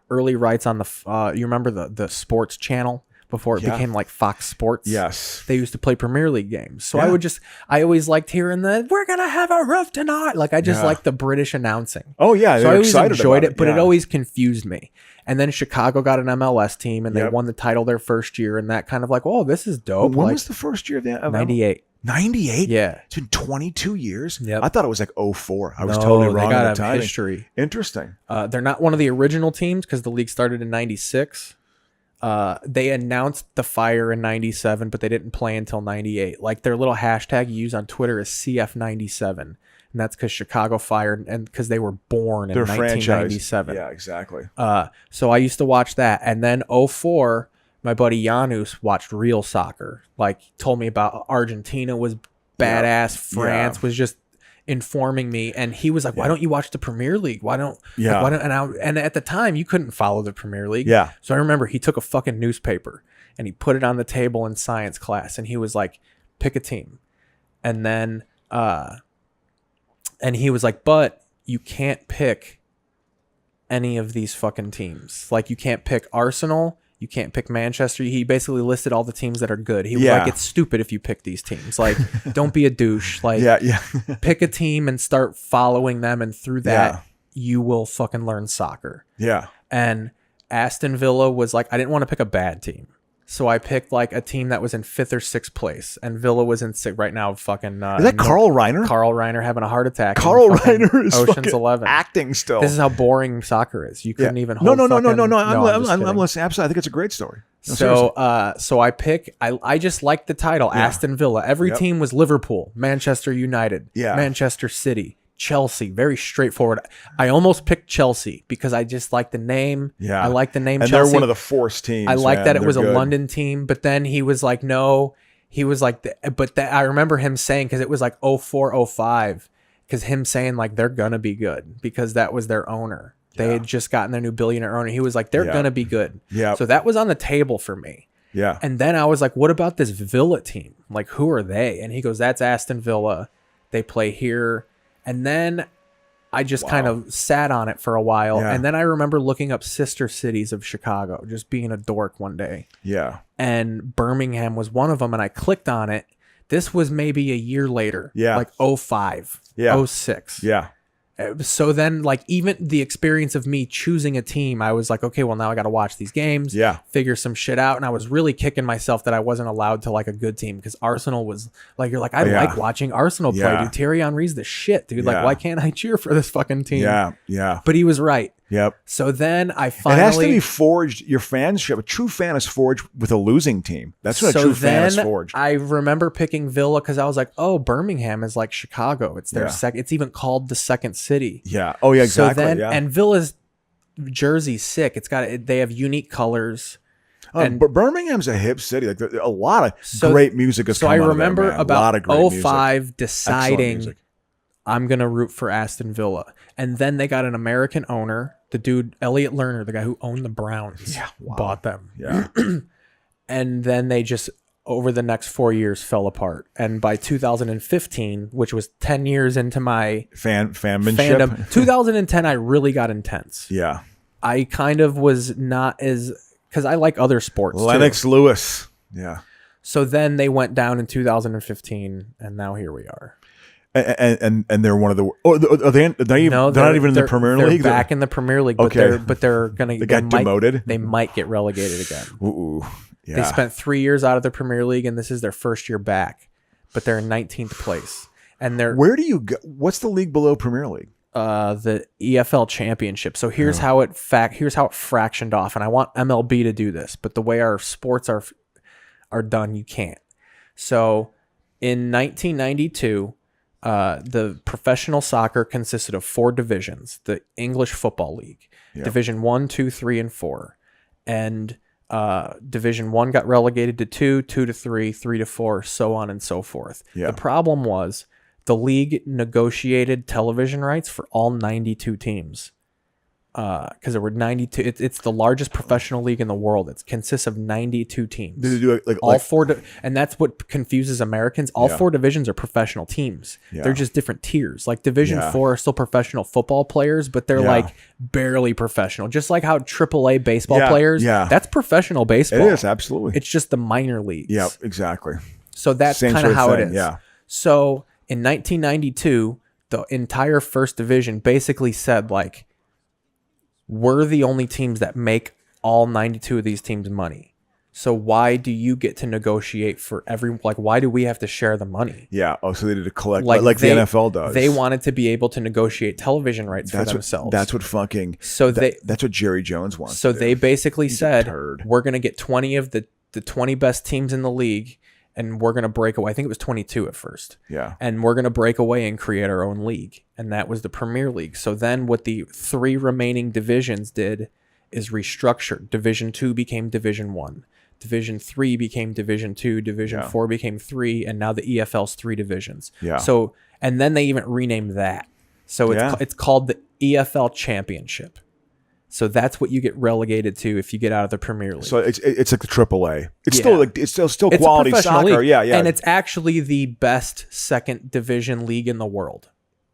early rights on the, you remember the sports channel? Before it became like Fox Sports. Yes. They used to play Premier League games. So I always liked hearing we're going to have a roof tonight. Like I just liked the British announcing. Oh yeah. So I always enjoyed it, but it always confused me. And then Chicago got an MLS team and they won the title their first year. And that kind of like, oh, this is dope. When was the first year of that? 98. 98? Yeah. It's been 22 years? Yep. I thought it was like 04. I was totally wrong on on the the timing. history. Interesting. They're not one of the original teams because the league started in 96. They announced the fire in 97, but they didn't play until 98. Like their little hashtag you use on Twitter is CF97. And that's because Chicago fired and because they were born in 1997. Yeah, exactly. So I used to watch that. And then 04, my buddy Janusz watched real soccer. Like told me about Argentina was badass. France was just informing me, and he was like, why don't you watch the Premier League? Why don't and at the time you couldn't follow the Premier League. Yeah. So I remember he took a fucking newspaper and he put it on the table in science class and he was like, pick a team. And then and he was like, but you can't pick any of these fucking teams. Like you can't pick Arsenal, you can't pick Manchester. He basically listed all the teams that are good. He was like, it's stupid if you pick these teams. Like, don't be a douche. Like, pick a team and start following them. And through that, you will fucking learn soccer. Yeah. And Aston Villa was like, I didn't want to pick a bad team. So I picked like a team that was in 5th or 6th place, and Villa was in 6th right now. Fucking is that Carl Reiner? Carl Reiner having a heart attack. Carl Reiner is Ocean's 11 acting still. This is how boring soccer is. You couldn't even No. hold I'm I'm listening. Absolutely, I think it's a great story. No, so I just liked the title, Aston Villa. Every team was Liverpool, Manchester United, Manchester City, Chelsea. Very straightforward. I almost picked Chelsea because I just like the name. Yeah, I like the name. And Chelsea. They're one of the forced teams. I like that it was good. A London team, but then he was like, no, he was like, I remember him saying, because it was like 04-05, because him saying like they're gonna be good because that was their owner. They had just gotten their new billionaire owner. He was like, they're gonna be good. Yeah. So that was on the table for me. Yeah. And then I was like, what about this Villa team? Like, who are they? And he goes, that's Aston Villa. They play here. And then I just kind of sat on it for a while. Yeah. And then I remember looking up sister cities of Chicago, just being a dork one day. Yeah. And Birmingham was one of them. And I clicked on it. This was maybe a year later. Yeah. Like 05. Yeah. 06. Yeah. So then, like, even the experience of me choosing a team, I was like, okay, well, now I got to watch these games, figure some shit out. And I was really kicking myself that I wasn't allowed to like a good team because Arsenal was like, you're like, I like watching Arsenal play, dude. Thierry Henry's the shit, dude. Like, why can't I cheer for this fucking team? Yeah, yeah. But he was right. Yep. So then I finally... It has to be forged. Your fanship, a true fan is forged with a losing team. That's what a true fan is forged. I remember picking Villa because I was like, oh, Birmingham is like Chicago. It's their second. It's even called the second city. Yeah. Oh, yeah, exactly. So then, and Villa's jersey's sick. They have unique colors. And Birmingham's a hip city. Like a lot of great music has come out of there, man. So I remember about 05 deciding I'm going to root for Aston Villa. And then they got an American owner, the dude, Elliot Lerner, the guy who owned the Browns, bought them. Yeah. And then they just, over the next 4 years, fell apart. And by 2015, which was 10 years into my fandom, 2010, I really got intense. Yeah. I kind of was not as, because I like other sports Lennox too. Lewis. Yeah. So then they went down in 2015, and now here we are. And they're one of the. They're not even in the Premier League. They're back in the Premier League, but they're gonna. They got demoted. They might get relegated again. Ooh, yeah. They spent 3 years out of the Premier League, and this is their first year back. But they're in 19th place, and they're. Where do you go? What's the league below Premier League? The EFL Championship. So here's how it fractioned off, and I want MLB to do this, but the way our sports are done, you can't. So in 1992. The professional soccer consisted of 4 divisions: the English Football League, Division 1, 2, 3, and 4, and Division 1 got relegated to 2, 2 to 3, 3 to 4, so on and so forth. The problem was the league negotiated television rights for all 92 teams. Because there were 92. It's the largest professional league in the world. It consists of 92 teams. Did they do it all 4, and that's what confuses Americans. All 4 divisions are professional teams. Yeah. They're just different tiers. Like Division 4 are still professional football players, but they're like barely professional. Just like how AAA baseball players. Yeah, that's professional baseball. It is, absolutely. It's just the minor leagues. Yeah, exactly. So that's kind of how it is. Yeah. So in 1992, the entire first division basically said like, we're the only teams that make all 92 of these teams money. So why do you get to negotiate for why do we have to share the money? Yeah. Oh, so they did to collect like the NFL does. They wanted to be able to negotiate television rights for themselves. That's what fucking, that's what Jerry Jones wants. So they basically said, we're going to get 20 of the 20 best teams in the league, and we're going to break away. I think it was 22 at first. Yeah. And we're going to break away and create our own league. And that was the Premier League. So then what the 3 remaining divisions did is restructure. Division 2 became Division 1. Division 3 became Division 2. Division 4 became 3. And now the EFL's 3 divisions. Yeah. So, and then they even renamed that. So it's called the EFL Championship. So that's what you get relegated to if you get out of the Premier League. So it's like the AAA. It's still quality soccer. League. Yeah, yeah. And it's actually the best second division league in the world.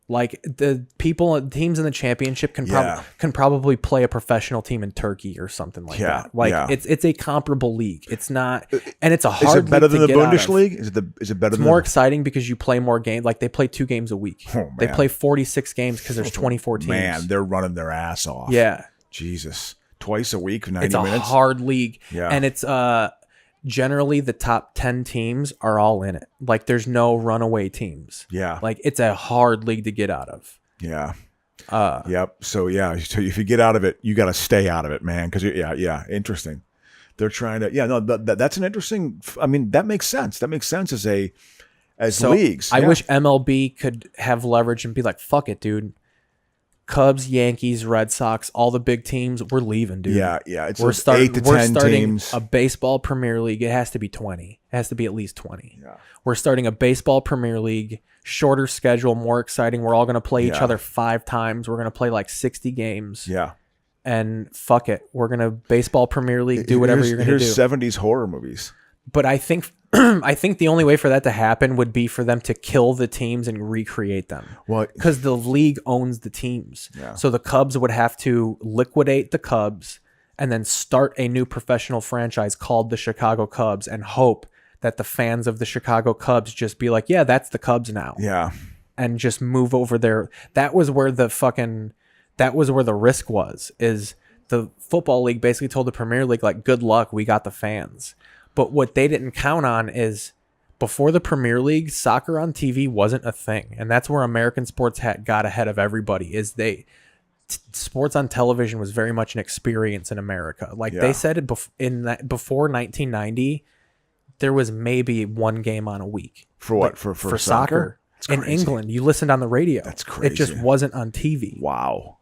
Like the teams in the championship can probably play a professional team in Turkey or something like that. Like it's a comparable league. It's not, and it's a hard. Is it better than the Bundesliga? Is it better? It's more exciting because you play more games. Like they play 2 games a week. Oh, they play 46 games because there's 24 teams. Man, they're running their ass off. Yeah. Jesus, twice a week, 90 minutes. It's a hard league, and it's generally the top 10 teams are all in it. Like there's no runaway teams. Yeah. Like it's a hard league to get out of. Yeah. Yep. So if you get out of it, you got to stay out of it, man. Because interesting. They're trying to. Yeah. No. That's an interesting. I mean, that makes sense. That makes sense as leagues. I wish MLB could have leverage and be like, "Fuck it, dude. Cubs, Yankees, Red Sox, all the big teams, we're leaving, dude. Yeah. It's we're like starting 8 to 10 teams. A baseball Premier League. It has to be 20. It has to be at least 20. Yeah. We're starting a baseball Premier League, shorter schedule, more exciting. We're all going to play each other 5 times. We're going to play like 60 games. Yeah. And fuck it. We're going to baseball Premier League, do whatever you're going to do. Here's 70s horror movies. But I think I think the only way for that to happen would be for them to kill the teams and recreate them. Well, because the league owns the teams. Yeah. So the Cubs would have to liquidate the Cubs and then start a new professional franchise called the Chicago Cubs and hope that the fans of the Chicago Cubs just be like, yeah, that's the Cubs now. Yeah. And just move over there. That was where the risk was, is the football league basically told the Premier League, like, good luck, we got the fans. But what they didn't count on is before the Premier League, soccer on TV wasn't a thing. And that's where American sports got ahead of everybody, is sports on television was very much an experience in America. Like they said it before 1990, there was maybe one game on a week. For what? For soccer? In England, you listened on the radio. That's crazy. It just wasn't on TV. Wow.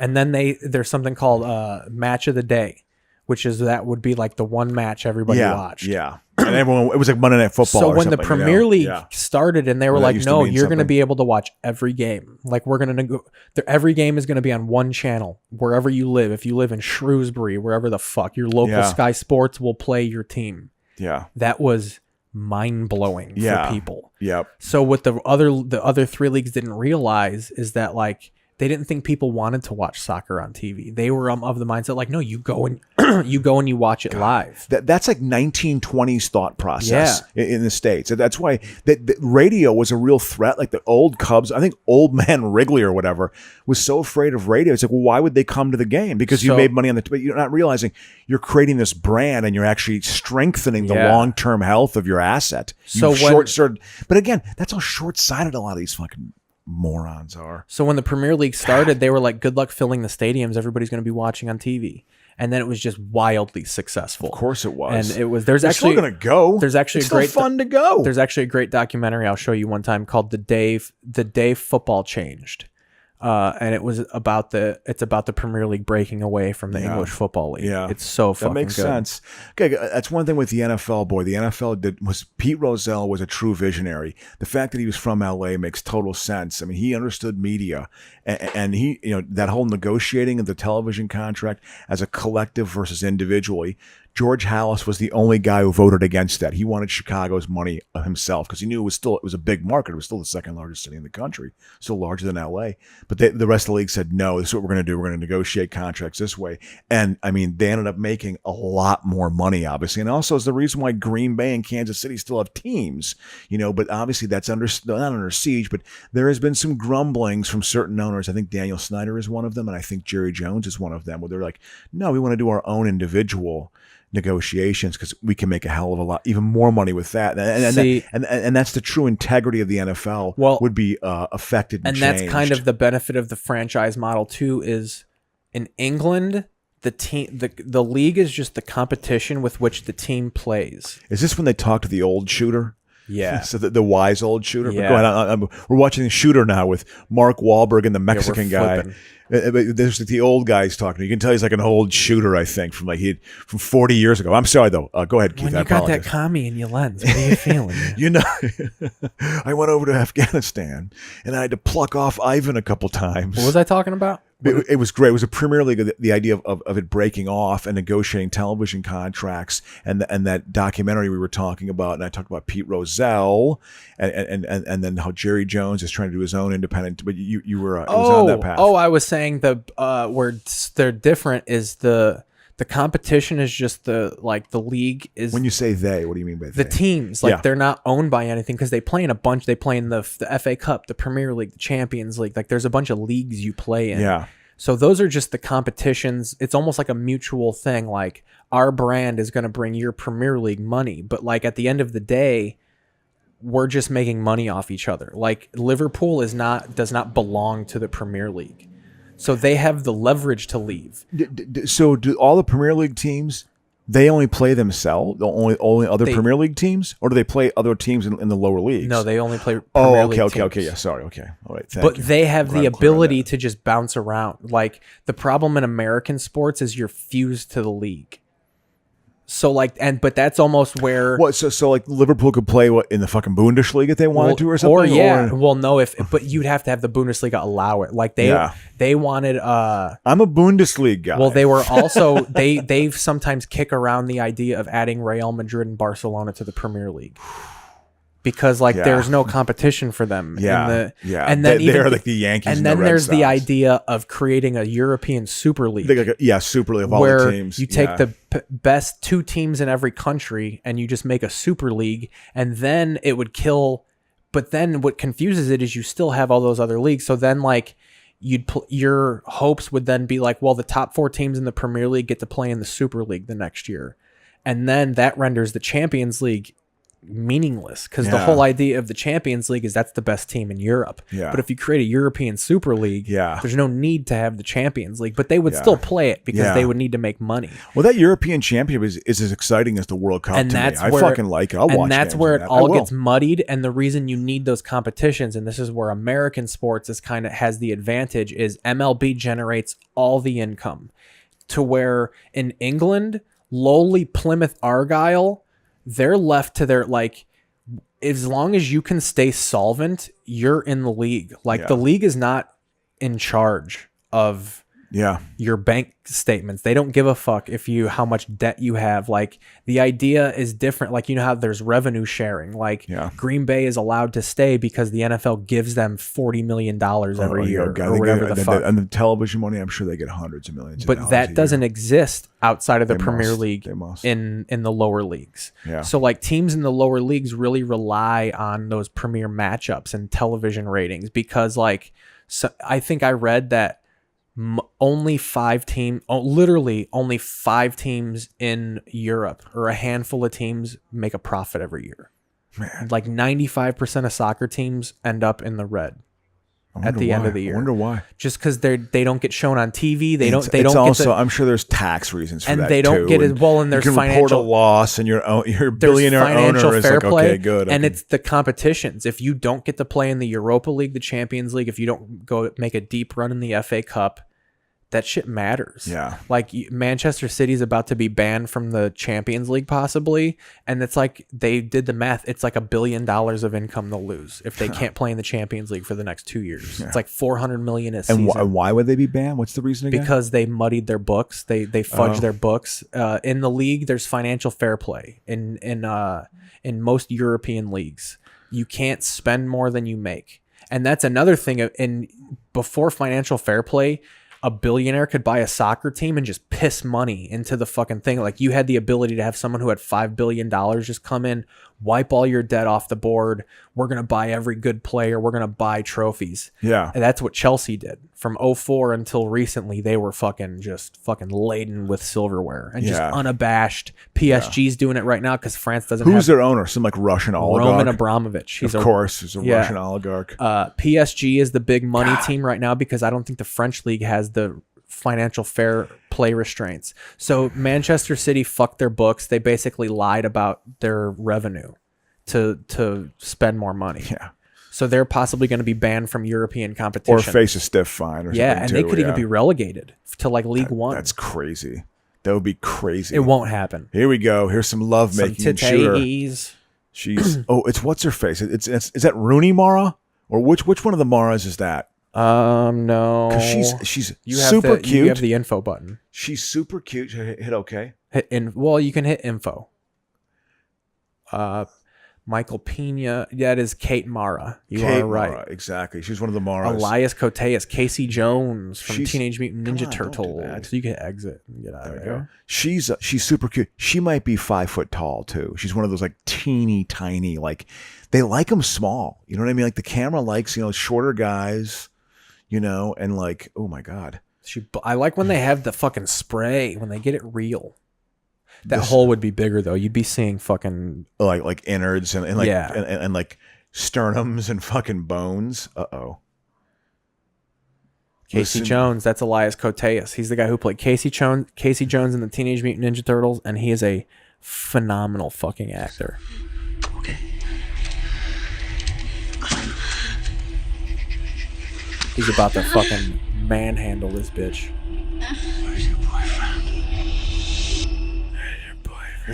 And then there's something called Match of the Day, which would be like the one match everybody watched. Yeah. And it was like Monday Night Football. So when the Premier League started and they were like, no, you're going to something. be able to watch every game. Like we're going to every game is going to be on one channel wherever you live. If you live in Shrewsbury, wherever the fuck, your local Sky Sports will play your team. Yeah. That was mind-blowing for people. Yep. So what the other 3 leagues didn't realize is that, like, they didn't think people wanted to watch soccer on TV. They were of the mindset like, no, you go and you watch it live. That's like 1920s thought process in the States. And that's why the radio was a real threat. Like the old Cubs, I think Old Man Wrigley or whatever was so afraid of radio. It's like, well, why would they come to the game? Because you made money on but you're not realizing you're creating this brand and you're actually strengthening the long-term health of your asset. But again, that's how short-sighted a lot of these fucking morons are. So when the Premier League started, they were like, good luck filling the stadiums. Everybody's going to be watching on TV. And then it was just wildly successful. Of course it was. And it was, They're still going to go. There's actually it's still fun to go. There's actually a great documentary I'll show you one time called The Day Football Changed. And it's about the Premier League breaking away from the English Football League. Yeah. It's so fucking good. That makes sense. Okay, that's one thing with the NFL, boy. The NFL Pete Rozelle was a true visionary. The fact that he was from LA makes total sense. I mean, he understood media and he, that whole negotiating of the television contract as a collective versus individually. George Halas was the only guy who voted against that. He wanted Chicago's money himself because he knew it was a big market. It was still the second largest city in the country, still larger than LA. But the rest of the league said, no, this is what we're going to do. We're going to negotiate contracts this way. And I mean, they ended up making a lot more money, obviously. And also is the reason why Green Bay and Kansas City still have teams, but obviously that's not under siege, but there has been some grumblings from certain owners. I think Daniel Snyder is one of them. And I think Jerry Jones is one of them, where they're like, no, we want to do our own individual negotiations because we can make a hell of a lot, even more money with that. And that's the true integrity of the NFL would be affected and changed. That's kind of the benefit of the franchise model too, is in England, the league is just the competition with which the team plays. Is this when they talk to the old shooter? Yeah. So the wise old shooter. Yeah. But go ahead. We're watching the Shooter now with Mark Wahlberg and the Mexican guy. There's the old guys talking. You can tell he's like an old shooter, I think, from 40 years ago. I'm sorry though. Go ahead, Keith. When you got that commie in your lens, what are you feeling? I went over to Afghanistan and I had to pluck off Ivan a couple times. What was I talking about? It was great. It was a Premier League. The idea of it breaking off and negotiating television contracts, and that documentary we were talking about, and I talked about Pete Rozelle, and then how Jerry Jones is trying to do his own independent. But you were it was on that path. I was saying where they're different is the competition is just the league is. When you say they, what do you mean by the teams? They're not owned by anything because they play in a bunch. They play in the FA Cup, the Premier League, the Champions League. Like there's a bunch of leagues you play in. Yeah. So those are just the competitions. It's almost like a mutual thing. Like our brand is going to bring your Premier League money, but like at the end of the day, we're just making money off each other. Like Liverpool does not belong to the Premier League. So they have the leverage to leave. So do all the Premier League teams, they only play themselves, the only other Premier League teams, or do they play other teams in the lower leagues? No, they only play Premier League teams. Okay, yeah, sorry, okay. All right, thank but you. they have the ability to just bounce around. Like the problem in American sports is you're fused to the league. So like, but that's almost where what? So like Liverpool could play in the fucking Bundesliga if they wanted to, or something. Or yeah, well, no, but you'd have to have the Bundesliga allow it. Like they wanted. I'm a Bundesliga guy. Well, they were also they sometimes kick around the idea of adding Real Madrid and Barcelona to the Premier League. Because like there's no competition for them. And then they're like the Yankees. And then there's the idea of creating a European Super League. Super League of all where the teams. You take the best 2 teams in every country and you just make a Super League, and then it would kill. But then what confuses it is you still have all those other leagues. So then like your hopes would then be like, well, the top 4 teams in the Premier League get to play in the Super League the next year, and then that renders the Champions League meaningless because the whole idea of the Champions League is that's the best team in Europe. But if you create a European Super League, there's no need to have the Champions League, but they would still play it because they would need to make money. Well, that European Championship is as exciting as the World Cup to me. I fucking like it. I'll watch and that's where it all gets muddied. And the reason you need those competitions, and this is where American sports is kind of has the advantage, is MLB generates all the income to where in England, lowly Plymouth Argyle, they're left to their, like, as long as you can stay solvent, you're in the league. Like the league is not in charge of your bank statements. They don't give a fuck how much debt you have. Like the idea is different. Like, you know how there's revenue sharing, like Green Bay is allowed to stay because the NFL gives them $40 million every year or whatever the fuck. And the television money, I'm sure they get hundreds of millions. But that doesn't exist outside of the Premier League in the lower leagues. So like teams in the lower leagues really rely on those premier matchups and television ratings because I think I read that only 5 teams in Europe or a handful of teams make a profit every year. Man. Like 95% of soccer teams end up in the red at the end of the year. I wonder why. Just because they don't get shown on TV. I'm sure there's tax reasons for that, and they don't get as well. And there's report a loss, and your billionaire owner is like, okay, good. And it's the competitions. If you don't get to play in the Europa League, the Champions League, if you don't go make a deep run in the FA Cup, that shit matters. Yeah. Like Manchester City's about to be banned from the Champions League possibly. And it's like they did the math. It's like $1 billion of income they'll lose if they can't play in the Champions League for the next 2 years. It's like 400 million a season. And why would they be banned? What's the reason again? Because they muddied their books. They fudged their books. In the league, there's financial fair play. In most European leagues, you can't spend more than you make. And that's another thing. Before financial fair play, a billionaire could buy a soccer team and just piss money into the fucking thing. Like you had the ability to have someone who had $5 billion just come in, wipe all your debt off the board. We're going to buy every good player. We're going to buy trophies. Yeah. And that's what Chelsea did. From 2004 until recently, they were fucking laden with silverware and just unabashed. PSG's doing it right now because France doesn't have... Who's their owner? Some like Russian oligarch? Roman Abramovich. He's a Russian oligarch. PSG is the big money team right now because I don't think the French league has the financial fair play restraints. So Manchester City fucked their books. They basically lied about their revenue to spend more money. Yeah. So they're possibly going to be banned from European competition. Or face a stiff fine or something. And they could even be relegated to like League One. That's crazy. That would be crazy. It won't happen. Here we go. Here's some love making and shooter. She's it's what's her face? Is that Rooney Mara? Or which one of the Maras is that? No. She's super cute. You have the info button. She's super cute. Hit okay. You can hit info. Michael Pena. That is Kate Mara. You are right. Mara, exactly. She's one of the Maras. Elias Koteas. Casey Jones from Teenage Mutant Ninja Turtles. So you can exit and get out of there. She's super cute. She might be 5 foot tall too. She's one of those like teeny tiny, like they like them small. You know what I mean? Like the camera likes, shorter guys, and like, oh my God. I like when they have the fucking spray, when they get it real. That hole would be bigger though. You'd be seeing fucking like innards and like Yeah. and like sternums and fucking bones. Casey Jones. That's Elias Koteas. He's the guy who played Casey Jones in the Teenage Mutant Ninja Turtles, and he is a phenomenal fucking actor. Okay. He's about to fucking manhandle this bitch. Where's your boyfriend?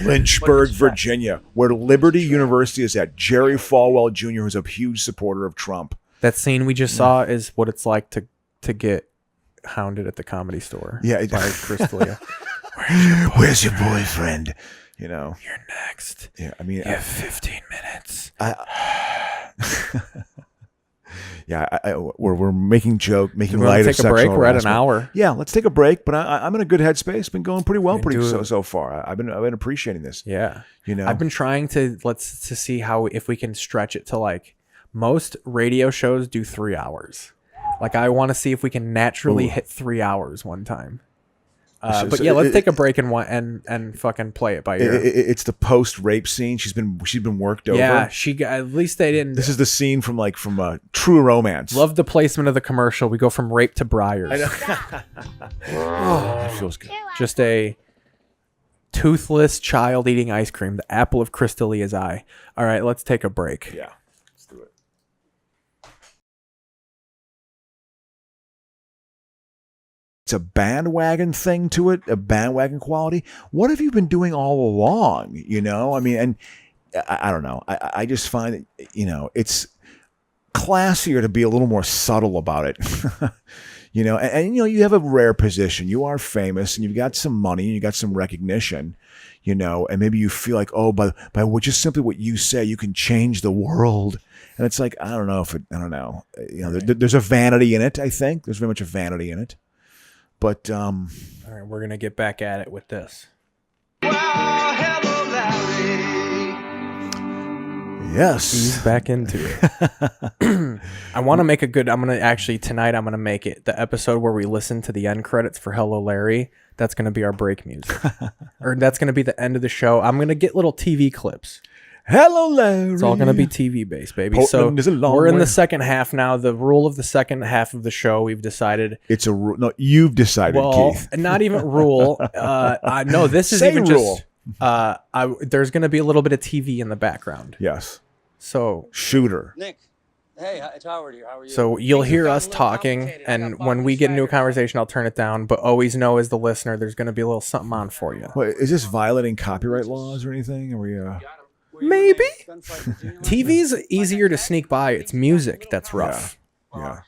Lynchburg, Virginia, where Liberty University is at. Jerry Falwell Jr., who's a huge supporter of Trump. That scene we just saw is what it's like to get hounded at the Comedy Store. Yeah, by Chris D'Elia. Where's your boyfriend? You know, You're next. yeah. I mean, You have 15 minutes. we're making You light want of to take a sexual break? We're at an harassment. hour. Yeah, let's take a break. But I'm in a good headspace. Been going pretty well, do it. so far. I've been appreciating this. Yeah. You know, I've been trying to see how if we can stretch it to like most radio shows do 3 hours. Like I want to see if we can naturally hit 3 hours one time. But yeah, let's take a break and fucking play it by ear. It's the post-rape scene. She's been worked over. Yeah, at least they didn't. This is the scene from True Romance. Love the placement of the commercial. We go from rape to Briars. It feels good. Just a toothless child eating ice cream, the apple of Chris D'Elia's eye. All right, let's take a break. Yeah, let's do it. It's a bandwagon thing to it, a bandwagon quality. What have you been doing all along? You know, I mean, and I don't know. I just find that, you know, it's classier to be a little more subtle about it. You know, and you know, you have a rare position. You are famous and you've got some money and you got some recognition, you know, and maybe you feel like, oh, by just simply what you say, you can change the world. And it's like, I don't know. You know, there's a vanity in it, I think. There's very much a vanity in it. But All right, we're gonna get back at it with this. yes, Ease back into it. I want to make I'm gonna make it the episode where we listen to the end credits for Hello Larry. That's gonna be our break music, or that's gonna be the end of the show. I'm gonna get little TV clips. Hello, Larry. It's all going to be TV based, baby. Portland is a long we're in way. the second half now. The rule of the second half of the show, we've decided. It's a rule. No, you've decided, Keith. Not even rule. No, this is Say even rule. just. There's going to be a little bit of TV in the background. Yes. So Shooter. Nick, hey, it's Howard here. How are you? So you'll hear us talking, and when we get into a conversation, I'll turn it down. But always know, as the listener, there's going to be a little something on for you. Wait, is this violating copyright laws or anything? Are we? Maybe. TV's easier to sneak by. It's music that's rough. Yeah.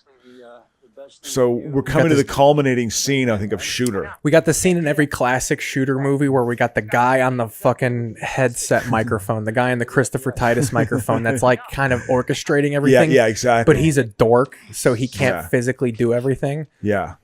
So we're coming to the culminating scene, I think, of Shooter. We got the scene in every classic shooter movie where we got the guy on the fucking headset microphone, the guy on the Christopher Titus microphone that's like kind of orchestrating everything. Yeah, exactly. But he's a dork, so he can't physically do everything. Yeah.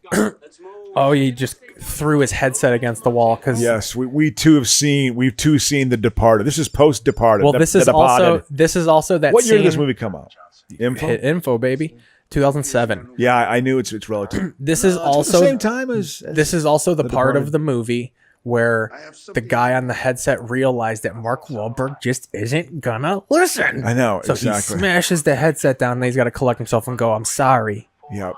Oh, he just threw his headset against the wall because. Yes, we've too seen The Departed. This is post Departed. Well, this is also that. What year scene, did this movie come out? Info, baby. 2007. Yeah, I knew it's relative. This is also the same time as this is also the part Departed. of the movie where the guy on the headset realized that Mark Wahlberg just isn't gonna listen. I know, So exactly. he smashes the headset down and he's got to collect himself and go, "I'm sorry." Yeah.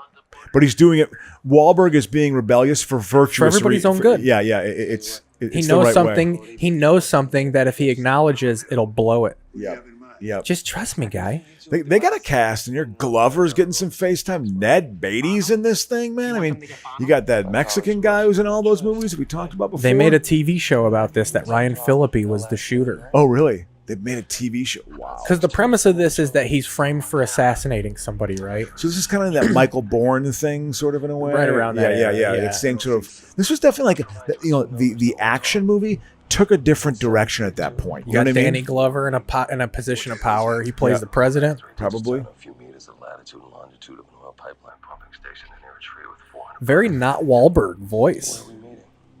But he's doing it. Wahlberg is being rebellious for virtuous. For everybody's own good. Yeah. It's He the knows right something. way. He knows something that if he acknowledges, it'll blow it. Yeah. Just trust me, guy. They got a cast, and your Glover's getting some FaceTime. Ned Beatty's in this thing, man. I mean, you got that Mexican guy who's in all those movies that we talked about before. They made a TV show about this. That Ryan Phillippe was the shooter. Oh, really? They made a TV show. Wow. Because the premise of this is that he's framed for assassinating somebody, right? So this is kind of that Michael Bourne thing, sort of in a way. Right around that Yeah. area, yeah. That same sort of. This was definitely like, you know, the action movie took a different direction at that point. You You know got what I mean? Danny Glover in a position of power. He plays the president. Probably. A few meters of latitude and longitude of an oil pipeline pumping station in Eritrea with 400. Very not Wahlberg voice.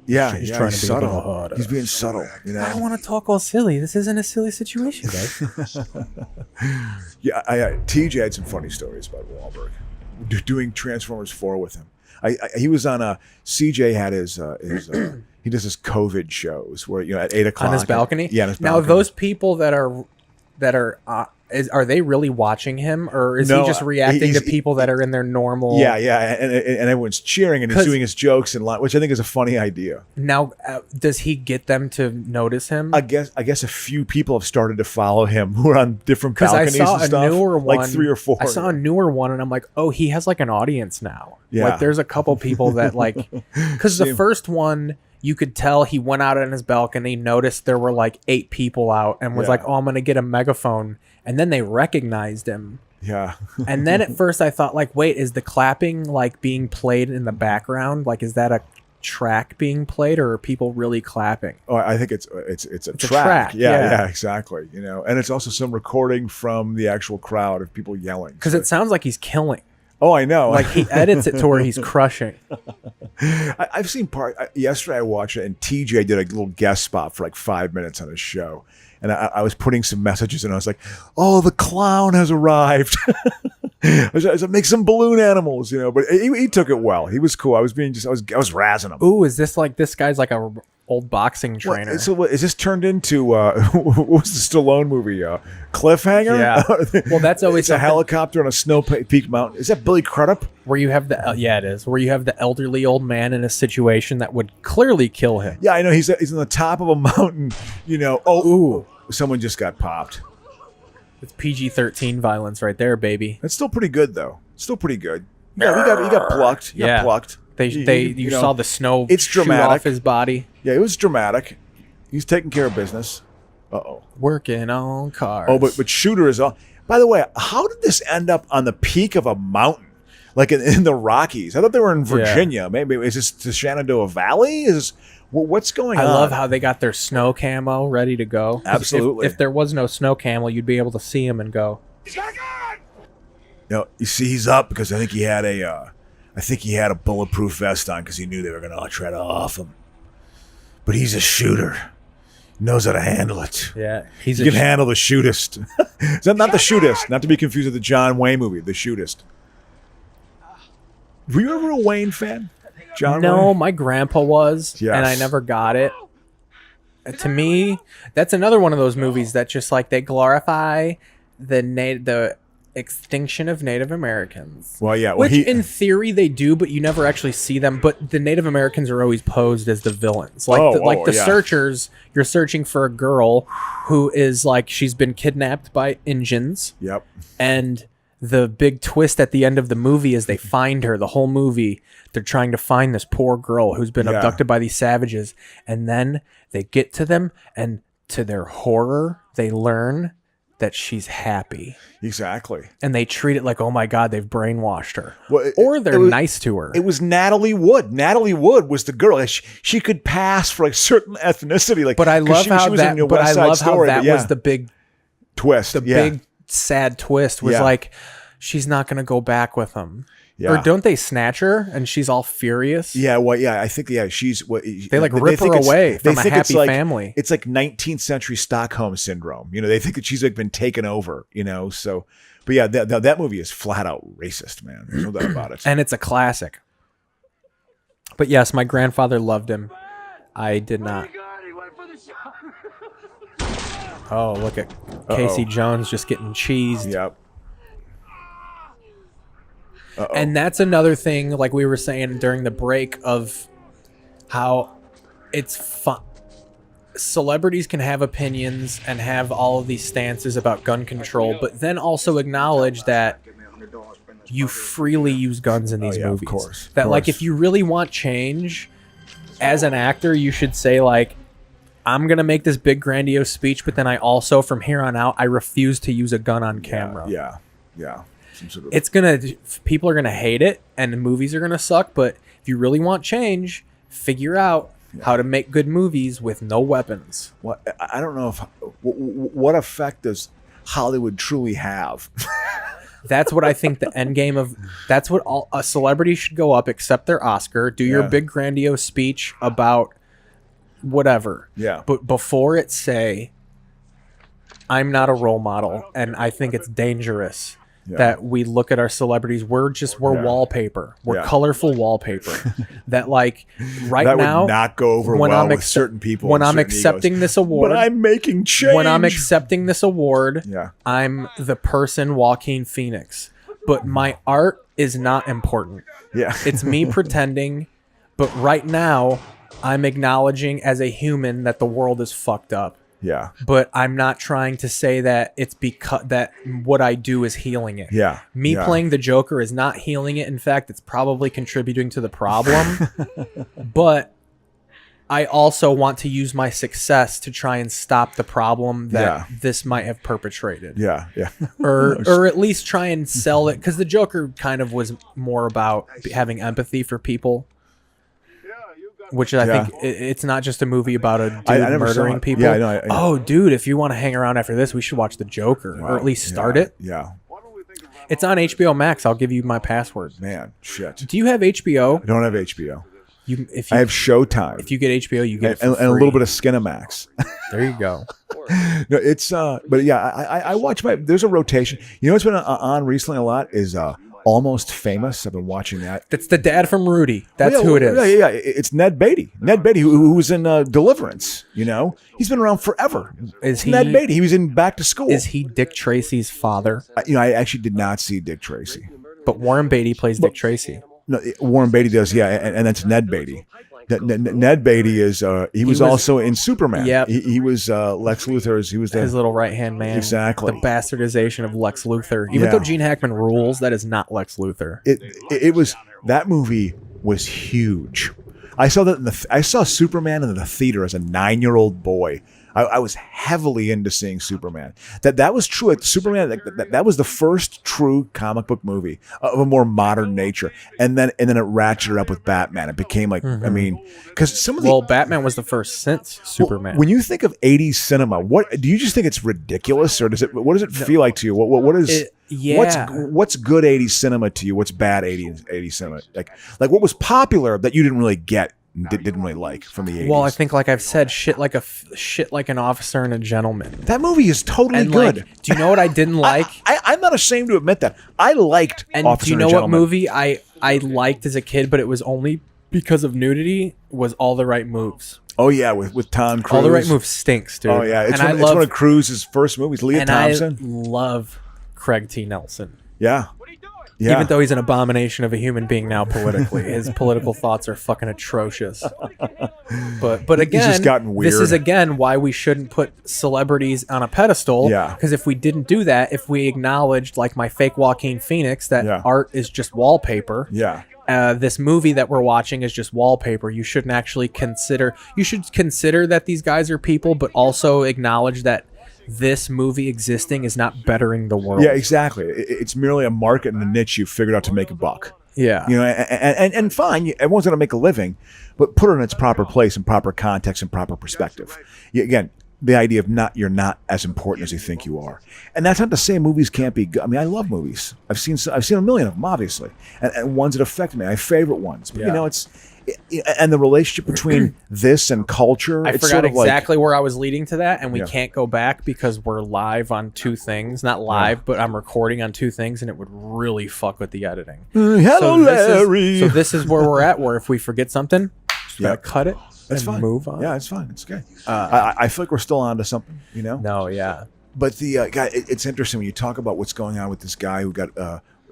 Yeah, He's yeah, trying he's to be a subtle. little harder. He's being subtle, you know. I don't want to talk all silly. This isn't a silly situation, guys. Yeah, TJ had some funny stories about Wahlberg doing Transformers 4 with him. He was on CJ had his he does his COVID shows where at 8 o'clock on his balcony. Yeah, on his now balcony. those people that are are they really watching him, or is he just reacting to people that are in their normal? Yeah, and everyone's cheering and he's doing his jokes and which I think is a funny idea. Now, does he get them to notice him? I guess a few people have started to follow him who are on different balconies I saw and stuff. A newer one, like 3 or 4. I saw a newer one, and I'm like, oh, he has like an audience now. Yeah. Like, there's a couple people that like, because the first one, you could tell he went out on his balcony, noticed there were like 8 people out, and was like, oh, I'm gonna get a megaphone. And then they recognized him. Yeah. And then at first I thought, like, wait, is the clapping like being played in the background? Like, is that a track being played, or are people really clapping? Oh, I think it's a track. Yeah, exactly. And it's also some recording from the actual crowd of people yelling. Because it sounds like he's killing. Oh, I know. Like, he edits it to where he's crushing. I've seen yesterday I watched it, and TJ did a little guest spot for like 5 minutes on his show. And I was putting some messages, and I was like, "Oh, the clown has arrived." I was like, "Make some balloon animals," But he took it well. He was cool. I was razzing him. Ooh, is this like this guy's like a old boxing trainer? So is this turned into what was the Stallone movie? Cliffhanger? Yeah. Well, that's always it's a helicopter on a snow peak mountain. Is that Billy Crudup? Where you have it is. Where you have the elderly old man in a situation that would clearly kill him. Yeah, I know. He's on the top of a mountain. Ooh. Someone just got popped. It's PG-13 violence right there, baby. That's still pretty good, though. Still pretty good. Yeah, he got plucked. He got plucked. You saw the snow shoot off his body. Yeah, it was dramatic. He's taking care of business. Uh-oh. Working on cars. Oh, but Shooter is all. By the way, how did this end up on the peak of a mountain? Like in the Rockies? I thought they were in Virginia. Yeah. Maybe is this the Shenandoah Valley? What's going on? I love how they got their snow camo ready to go. Absolutely. If there was no snow camo, you'd be able to see him and go. He's got a gun! You see, he's up because I think he had a bulletproof vest on because he knew they were going to try to off him. But he's a shooter. Knows how to handle it. Yeah, he can handle the shootist. Not the shootist, not to be confused with the John Wayne movie, the shootist. Were you ever a Wayne fan? John no, Wayne? My grandpa was, and I never got it. To me, that's another one of those movies that just like they glorify the extinction of Native Americans. Well, yeah, which in theory they do, but you never actually see them. But the Native Americans are always posed as the villains, like the searchers. You're searching for a girl who is like she's been kidnapped by Injuns. Yep, and the big twist at the end of the movie is they find her. The whole movie, they're trying to find this poor girl who's been abducted by these savages. And then they get to them, and to their horror, they learn that she's happy. Exactly. And they treat it like, oh my God, they've brainwashed her. Well, or they're nice to her. It was Natalie Wood. Natalie Wood was the girl. She could pass for a certain ethnicity. But I love how that was the big twist. The big sad twist was like she's not going to go back with him. Yeah. Or don't they snatch her and she's all furious? Yeah, well, yeah, I think she's they like rip her away from a happy family. It's like 19th century Stockholm syndrome. They think that she's like been taken over. So, but yeah, that movie is flat out racist, man. There's no doubt about it. And it's a classic. But yes, my grandfather loved him. I did not. Oh, look at Casey Jones just getting cheesed. Yep. And that's another thing, like we were saying during the break, of how it's fun. Celebrities can have opinions and have all of these stances about gun control, but then also acknowledge that you freely use guns in these movies. Of course. That like if you really want change as an actor, you should say like, I'm going to make this big grandiose speech, but then I also, from here on out, I refuse to use a gun on camera. Yeah. People are going to hate it and the movies are going to suck, but if you really want change, figure out how to make good movies with no weapons. Well, I don't know what effect does Hollywood truly have? That's what I think the end game of, that's what a celebrity should go up, accept their Oscar, do your big grandiose speech about whatever. Yeah. But before it say, I'm not a role model and I think it's dangerous that we look at our celebrities. We're wallpaper. We're colorful wallpaper. That like that now would not go over well with certain people. When and I'm certain accepting egos. this award, but I'm making change. When I'm accepting this award, Yeah. I'm the person Joaquin Phoenix. But my art is not important. Yeah. It's me pretending. But right now, I'm acknowledging as a human that the world is fucked up. Yeah. But I'm not trying to say that it's because that what I do is healing it. Yeah. Me playing the Joker is not healing it. In fact, it's probably contributing to the problem. But I also want to use my success to try and stop the problem that this might have perpetrated. Yeah. Yeah. Or at least try and sell it, because the Joker kind of was more about having empathy for people. Which I think it's not just a movie about a dude murdering people. Yeah, I know. Oh, dude, if you want to hang around after this, we should watch The Joker, or at least start it. Yeah. It's on HBO Max. I'll give you my password. Man, shit. Do you have HBO? I don't have HBO. If I have Showtime. If you get HBO, you get it and a little bit of Skinamax. There you go. No, it's but yeah, I watch there's a rotation. You know what's been on recently a lot is Almost Famous. I've been watching that. That's the dad from Rudy. That's who it is. Yeah. It's Ned Beatty. Ned Beatty, who was in Deliverance. You know, he's been around forever. Is he Ned Beatty? He was in Back to School. Is he Dick Tracy's father? I actually did not see Dick Tracy. But Warren Beatty plays Dick Tracy. No, Warren Beatty does. Yeah, and that's Ned Beatty. Ned Beatty is he was also in Superman. Yep. He was Lex Luthor's. He was his little right hand man. Exactly. The bastardization of Lex Luthor. Even though Gene Hackman rules, that is not Lex Luthor. It was, that movie was huge. I saw that I saw Superman in the theater as a 9-year-old boy. I was heavily into seeing Superman. That was true. Like Superman, that was the first true comic book movie of a more modern nature. And then it ratcheted up with Batman. It became like, I mean, because some of the Batman was the first since Superman. When you think of 80s cinema, what do you just think it's ridiculous, or what does it feel like to you? What is what's good 80s cinema to you? What's bad 80s cinema? Like what was popular that you didn't really get? Didn't really like from the 80s. Well, I think, like I've said, shit like an Officer and a Gentleman. That movie is totally good. Like, do you know what I didn't like? I'm not ashamed to admit that. I liked and Officer do you know and a what Gentleman. movie I liked as a kid, but it was only because of nudity, was All the Right Moves. Oh yeah, with Tom Cruise. All the Right Moves stinks, dude. Oh yeah, it's one of Cruise's first movies. Leah Thompson. I love Craig T. Nelson. Yeah. Yeah. Even though he's an abomination of a human being now politically, his political thoughts are fucking atrocious. But again, he's just gotten weird. This is again why we shouldn't put celebrities on a pedestal. Yeah. Because if we didn't do that, if we acknowledged, like my fake Joaquin Phoenix, that art is just wallpaper. Yeah. This movie that we're watching is just wallpaper. You shouldn't actually consider. You should consider that these guys are people, but also acknowledge that this movie existing is not bettering the world. Yeah, exactly. It's merely a market and a niche you figured out to make a buck. Yeah. You know, and fine, everyone's going to make a living, but put it in its proper place and proper context and proper perspective. Again, the idea of you're not as important as you think you are. And that's not to say movies can't be good. I mean, I love movies. I've seen a million of them, obviously, and ones that affect me. I have favorite ones. But, you know, and the relationship between this and culture. I it's forgot sort of exactly where I was leading to that, and we can't go back because we're live on two things. Not live, but I'm recording on two things, and it would really fuck with the editing. Hello, Larry. So this is where we're at, where if we forget something, just gotta cut it That's and fine. move on. Yeah, it's fine. It's okay. I feel like we're still on to something, you know? No, yeah. But the guy, it's interesting when you talk about what's going on with this guy who got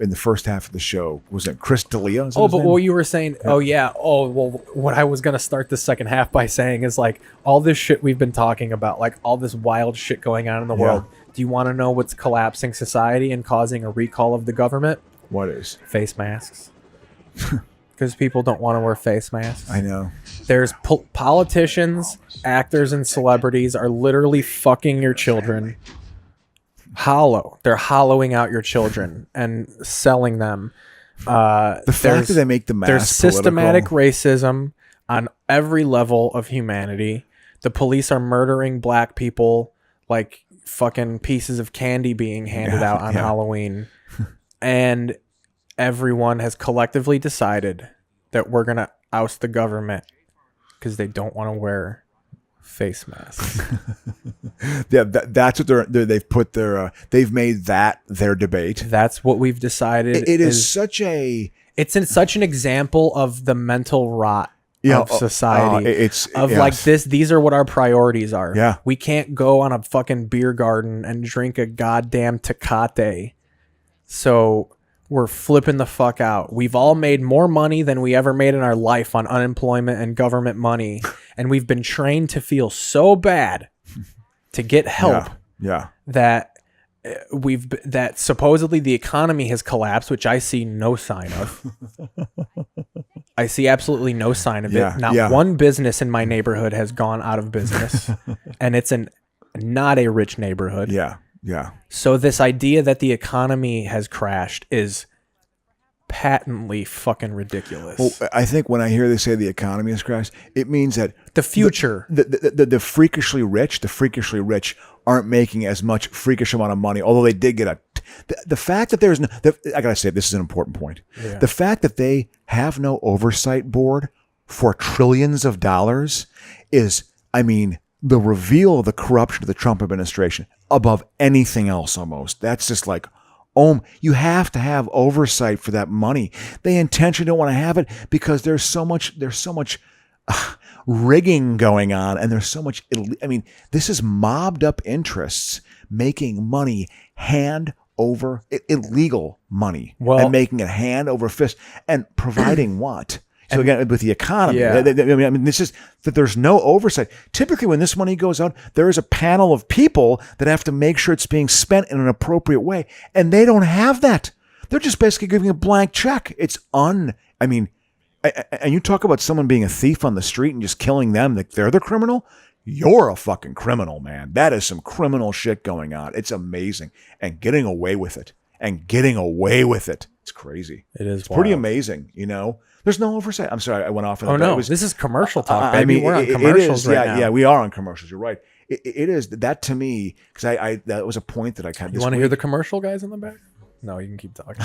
in the first half of the show. Was it Chris D'Elia? Oh, but what you were saying, what I was going to start the second half by saying is, like, all this shit we've been talking about, like all this wild shit going on in the world. Do you want to know what's collapsing society and causing a recall of the government? What is? Face masks. Because people don't want to wear face masks. I know. There's politicians, actors, and celebrities are literally fucking your children. They're hollowing out your children and selling them. The fact that they make the mask There's systematic racism on every level of humanity. The police are murdering black people like fucking pieces of candy being handed out on Halloween. And everyone has collectively decided that we're going to oust the government because they don't want to wear Face masks. Yeah, that's what they've put their they've made that their debate. That's what we've decided. It is such a it's in such an example of the mental rot of society. It's like this. These are what our priorities are. Yeah, we can't go on a fucking beer garden and drink a goddamn Tecate. So we're flipping the fuck out. We've all made more money than we ever made in our life on unemployment and government money. And we've been trained to feel so bad to get help that that supposedly the economy has collapsed, which I see no sign of. I see absolutely no sign of it. Not one business in my neighborhood has gone out of business. And it's not a rich neighborhood. Yeah. So this idea that the economy has crashed is patently fucking ridiculous. Well, I think when I hear they say the economy has crashed, it means that the future, the freakishly rich aren't making as much freakish amount of money, although they did get the fact that there's no, I gotta say, this is an important point. Yeah. The fact that they have no oversight board for trillions of dollars is, I mean, the reveal of the corruption of the Trump administration above anything else almost. That's just like, you have to have oversight for that money. They intentionally don't want to have it because there's so much rigging going on, and there's so much, I mean, this is mobbed up interests making money hand over, illegal money, and making it hand over fist and providing what? So again, with the economy, I mean, this is that there's no oversight. Typically, when this money goes out, there is a panel of people that have to make sure it's being spent in an appropriate way, and they don't have that. They're just basically giving a blank check. I mean, and you talk about someone being a thief on the street and just killing them, like they're the criminal. You're a fucking criminal, man. That is some criminal shit going on. It's amazing, and getting away with it, It's crazy. It is. It's pretty amazing, you know. There's no oversight. I'm sorry, I went off. This is commercial talk, baby. I mean, we're on commercials right now. Yeah, we are on commercials. You're right. It is that to me, because I that was a point that I kind of. You want to hear the commercial guys in the back? No, you can keep talking.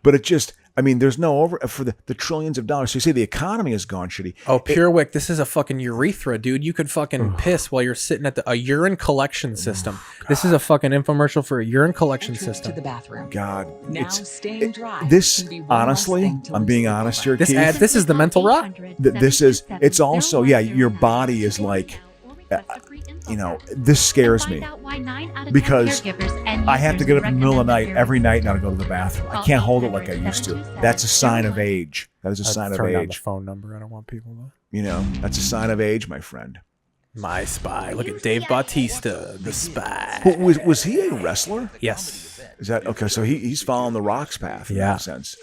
But it just, I mean, there's no for the trillions of dollars. So you say the economy has gone shitty. Oh, PureWick, this is a fucking urethra, dude. You could fucking piss while you're sitting at a urine collection system. This is a fucking infomercial for a urine collection system. To the bathroom. God, now staying dry. This honestly, I'm being honest here, Keith. This is the mental rot. It's also, your body is like. You know, this scares me because I have to get up in the middle of the night every night now to go to the bathroom. I can't hold it like I used to. That's a sign of age. That is a sign of turn down the age. phone number. I don't want people to. You know, that's a sign of age, my friend. My spy. Look at Dave Bautista, the spy. Was he a wrestler? Yes. Is that okay? So he's following the Rock's path in that sense.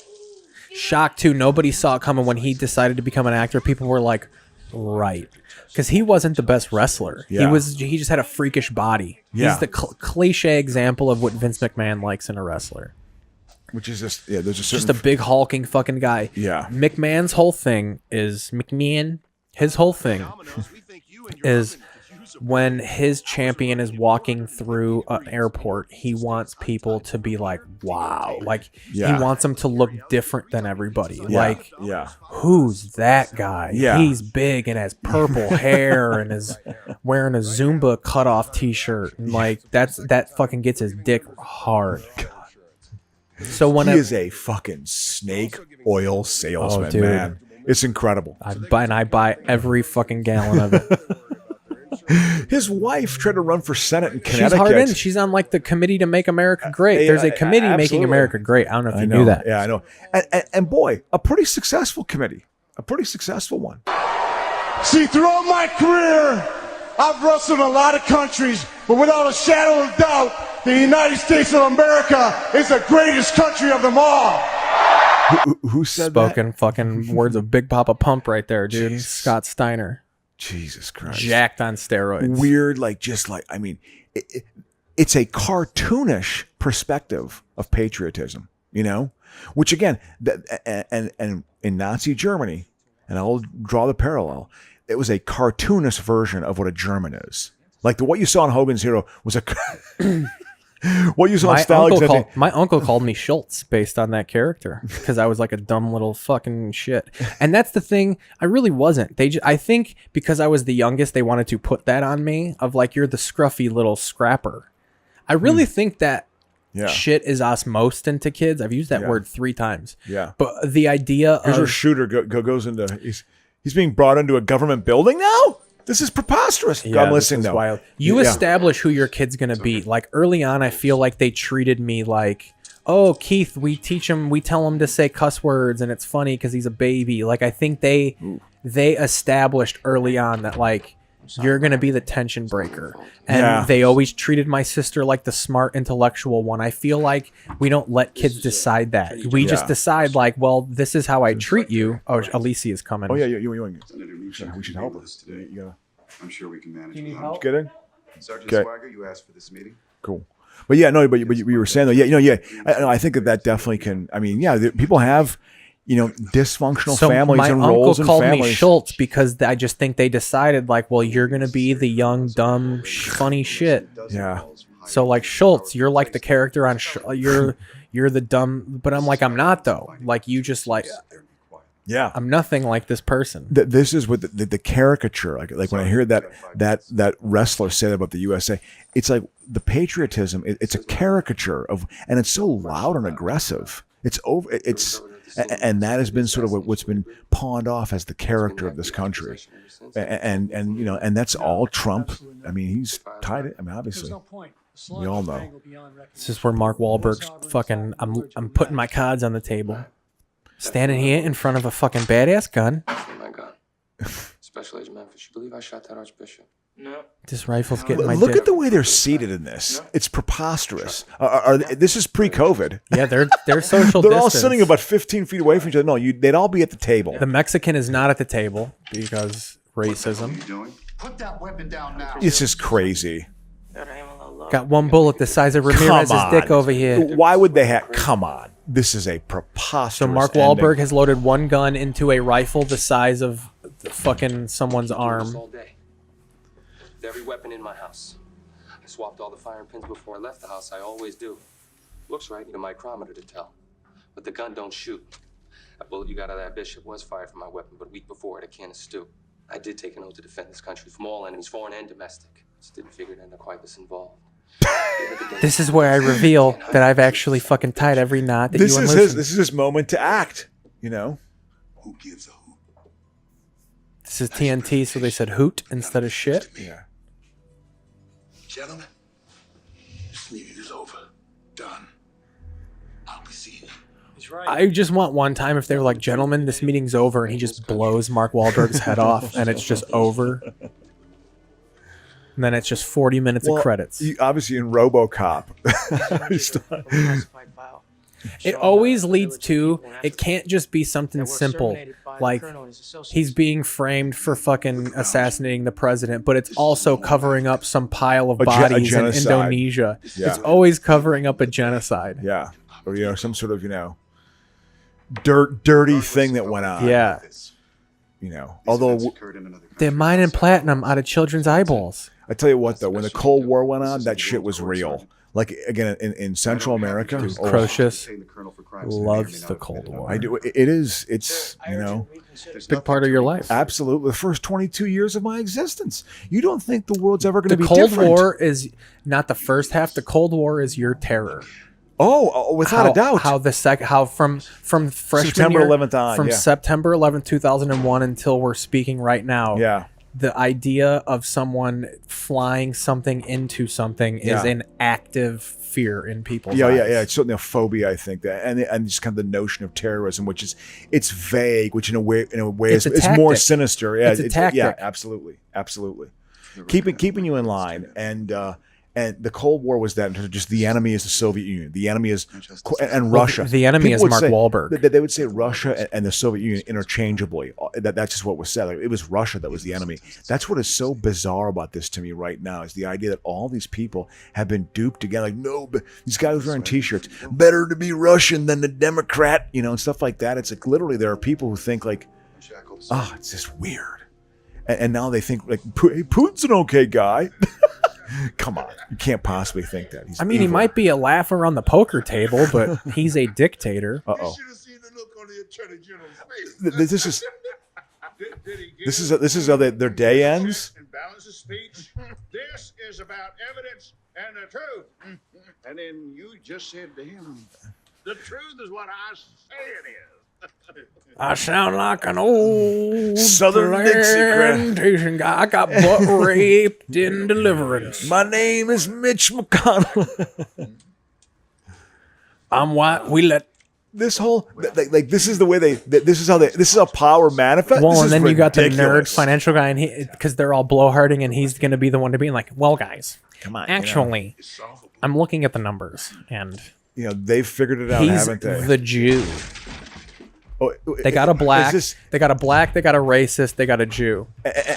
Shocked too. Nobody saw it coming when he decided to become an actor. People were like, right. Because he wasn't the best wrestler. Yeah. He just had a freakish body. Yeah. He's the cliche example of what Vince McMahon likes in a wrestler. Which is just, there's a certain... Just a big hulking fucking guy. Yeah. McMahon's whole thing is, his whole thing is when his champion is walking through an airport, he wants people to be like, wow. Like, he wants them to look different than everybody. Yeah. Like, who's that guy? Yeah. He's big and has purple hair and is wearing a Zumba cutoff t-shirt. And like, that fucking gets his dick hard. So when he is a fucking snake oil salesman, man. It's incredible. I buy every fucking gallon of it. His wife tried to run for Senate in Connecticut. She's hard in. She's on like the committee to make America great. There's a committee making America great. I don't know if you knew that. Yeah, I know. And boy, a pretty successful committee. A pretty successful one. See, throughout my career, I've wrestled in a lot of countries, but without a shadow of doubt, the United States of America is the greatest country of them all. Who said Spoken fucking words of Big Papa Pump right there, dude. Jeez. Scott Steiner. Jesus Christ. Jacked on steroids. Weird, I mean, it's a cartoonish perspective of patriotism, you know? Which again, and in Nazi Germany, and I'll draw the parallel, it was a cartoonish version of what a German is. Like what you saw in Hogan's Hero was What you saw My nostalgia? my uncle called me Schultz based on that character because I was like a dumb little fucking shit. And that's the thing. I really wasn't. I think because I was the youngest, they wanted to put that on me of like, you're the scruffy little scrapper. I really think that shit is osmosed into kids. I've used that word 3 times. Yeah. But the idea Here's of... where Shooter goes into... He's being brought into a government building now? This is preposterous. Yeah, I'm listening, though. Wild. You establish who your kid's going to be. Like, early on, I feel like they treated me like, oh, Keith, we tell him to say cuss words, and it's funny because he's a baby. Like, I think they established early on that, like, you're going to be the tension breaker. And they always treated my sister like the smart, intellectual one. I feel like we don't let kids decide that. We just decide, like, well, this is how I treat you. Oh, Alicia is coming. Oh, yeah, we should help her. I'm sure we can manage. Do you need help? Get in? Sergeant Swagger, you asked for this meeting. Cool. But yeah, no, but you were saying though, I think that definitely can. I mean, people have, dysfunctional families and roles in families. My uncle called me Schultz because I just think they decided like, well, you're gonna be the young, dumb, funny shit. Yeah. So like Schultz, you're like the character on. You're the dumb, but I'm like, I'm not though. Like you just like. Yeah, I'm nothing like this person. This is what the caricature. Like when I hear that wrestler say that about the USA, it's like the patriotism. It's a caricature of, and it's so loud and aggressive. It's over. And that has been sort of what's been pawned off as the character of this country, and that's all Trump. I mean, he's tied it. I mean, obviously, we all know. This is where Mark Wahlberg's fucking. I'm putting my cards on the table. Standing here in front of a fucking badass gun. My gun. Special Agent Memphis, you believe I shot that Archbishop? No. This rifle's getting my Look dick. at the way they're seated in this. It's preposterous. This is pre-COVID. Yeah, they're social They're distance. all sitting about 15 feet away from each other. No, they'd all be at the table. The Mexican is not at the table because racism. What are you doing? Put that weapon down now. It's just crazy. Got one bullet the size of Ramirez's dick over here. Why would they have... Come on. This is a preposterous So Mark Wahlberg has loaded one gun into a rifle the size of fucking someone's arm. All day. With every weapon in my house. I swapped all the firing pins before I left the house. I always do. Looks right, need a micrometer to tell. But the gun don't shoot. That bullet you got out of that bishop was fired from my weapon, but a week before, I had a can of stew. I did take an oath to defend this country from all enemies, foreign and domestic. Just didn't figure it ended quite this involved. This is where I reveal that I've actually fucking tied every knot that you unloosened. This is his moment to act, Who gives a hoot? This is TNT, so they said hoot instead of shit. Yeah. Gentlemen, this meeting is over. Done. I'll be seeing you. He's right. I just want one time if they were like, gentlemen, this meeting's over, and he just blows Mark Wahlberg's head off, and it's just over. And then it's just 40 minutes of credits. Obviously in RoboCop. It always leads to, it can't just be something simple. Like, he's being framed for fucking assassinating the president, but it's also covering up some pile of bodies in Indonesia. Yeah. It's always covering up a genocide. Yeah. Or, some sort of, dirty thing that went on. Yeah. Although they're mining platinum out of children's eyeballs. I tell you what, though, when the Cold War went on, that shit was real. Like, again, in Central America. Crocious loves the Cold War. I do. It's, big part of your life. Absolutely. The first 22 years of my existence. You don't think the world's ever going to be different. different. The Cold War is not the first half. The Cold War is your terror. Oh, without a doubt. How from freshman September year, 11th on. From September 11th, 2001 until we're speaking right now. Yeah. The idea of someone flying something into something is an active fear in people's eyes. Yeah. It's certainly a phobia, I think, that, and just kind of the notion of terrorism, which is it's vague, which in a way is more sinister. Yeah, it's a tactic. Yeah, absolutely. Keeping you in line, and the Cold War was that just the enemy is the Soviet Union, the enemy is and Russia. The enemy is Mark Wahlberg. They would say Russia and the Soviet Union interchangeably. That's just what was said. Like, it was Russia that was the enemy. That's what is so bizarre about this to me right now is the idea that all these people have been duped again. Like, no, but these guys wearing T-shirts. Better to be Russian than the Democrat, and stuff like that. It's like literally there are people who think like, it's just weird, and now they think like, hey, Putin's an okay guy. Come on, you can't possibly think that. He's I mean, he evil. might be a laugher on the poker table, but he's a dictator. Uh-oh. should have seen the look on the Attorney General's face. This is how their day ends. And balance of speech. This is about evidence and the truth. And then you just said to him, the truth is what I say it is. I sound like an old Southern Dixiecrat. plantation guy. I got butt raped in Deliverance. My name is Mitch McConnell. I'm white. We let. This whole like this is the way this is how power manifests. Well, This and is then you got the nerd ridiculous. financial guy, and because they're all blowharding, and he's going to be the one to be like, well, guys, Come on, actually, I'm looking at the numbers, and they've figured it out, he's haven't they? the Jew. Oh, They got a black. is They got a black. They got a racist. They got a Jew.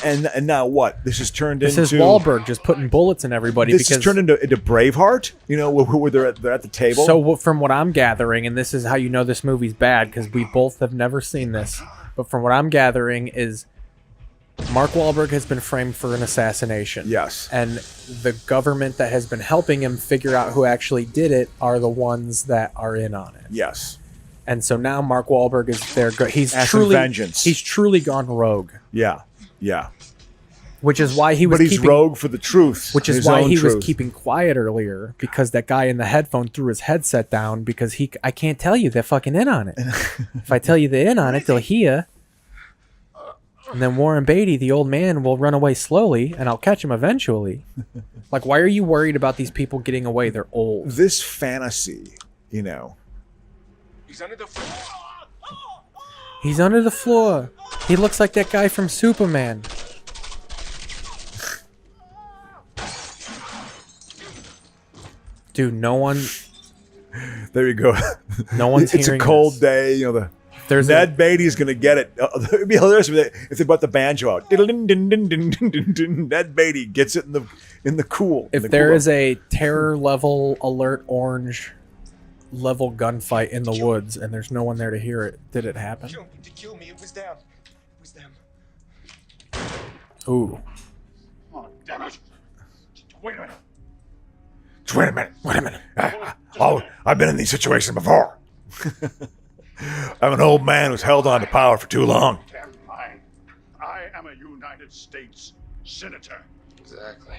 and now what? This is turned This into is Wahlberg just putting bullets in everybody. This because is turned into Braveheart. Where they're at the table. So from what I'm gathering, and this is how you know this movie's bad, because we both have never seen this, but from what I'm gathering is Mark Wahlberg has been framed for an assassination. Yes. And the government that has been helping him figure out who actually did it are the ones that are in on it. Yes. And so now Mark Wahlberg is there. He's As in truly vengeance. He's truly gone rogue, Yeah. Yeah. which is why he was. But he's keeping, rogue for the truth. Which is his why own he truth. was keeping quiet earlier, because that guy in the headphone threw his headset down because I can't tell you they're fucking in on it. If I tell you they're in on it, they'll hear. And then Warren Beatty, the old man, will run away slowly, and I'll catch him eventually. Like, why are you worried about these people getting away? They're old. This fantasy, He's under the floor. He's under the floor. He looks like that guy from Superman. Dude, no one. There you go. No one's It's a hearing cold this. day. There's Ned Beatty's gonna get it. It'd be hilarious if they brought the banjo out. Ned Beatty gets it in the cool. If there is a terror level alert orange level gunfight in the woods and there's no one there to hear it, did it happen? To kill me. It was them. It was them. Ooh. Oh, damn it. Wait a minute. Wait a minute. I've been in these situations before. I'm an old man who's held on to power for too long. Damn fine. I am a United States Senator. Exactly.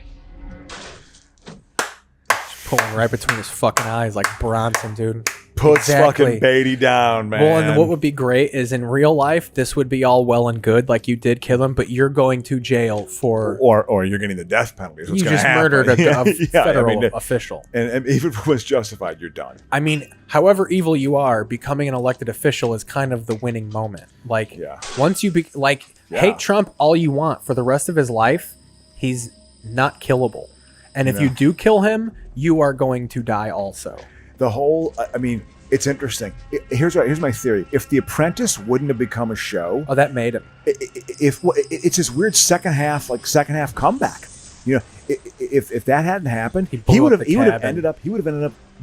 Pulling right between his fucking eyes like Bronson, dude. Puts Exactly. fucking Beatty down, man. Well, and what would be great is in real life, this would be all well and good, like you did kill him, but you're going to jail for... or you're getting the death penalty. You just murdered a federal I official. And even if it was justified, you're done. I mean, however evil you are, becoming an elected official is kind of the winning moment. Like, once you hate Trump all you want for the rest of his life, he's not killable. And if you do kill him, you are going to die also. The whole, I mean, it's interesting. Here's my theory. If The Apprentice wouldn't have become a show, Oh, that made him. it's this weird second half comeback. If that hadn't happened, He he blew would up have the cabin. ended up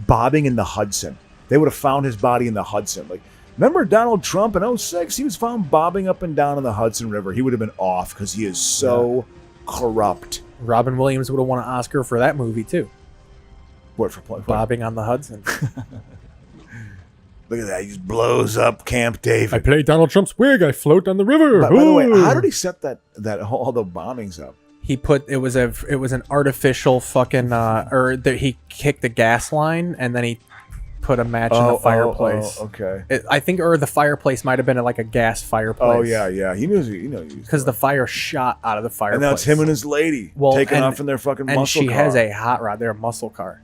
bobbing in the Hudson. They would have found his body in the Hudson. Like, remember Donald Trump in 2006? He was found bobbing up and down in the Hudson River. He would have been off because he is so corrupt. Robin Williams would have won an Oscar for that movie, too. What for playing? Bobbing on the Hudson. Look at that. He just blows up Camp David. I play Donald Trump's wig. I float on the river. By the way, how did he set all the bombings up? He put it was an artificial fucking he kicked the gas line and then he put a match in the fireplace. Okay. I think the fireplace might have been like a gas fireplace. Oh yeah. He knew. Because the fire shot out of the fireplace. And now it's him and his lady taking off in their fucking muscle car. And she has a hot rod. They're a muscle car.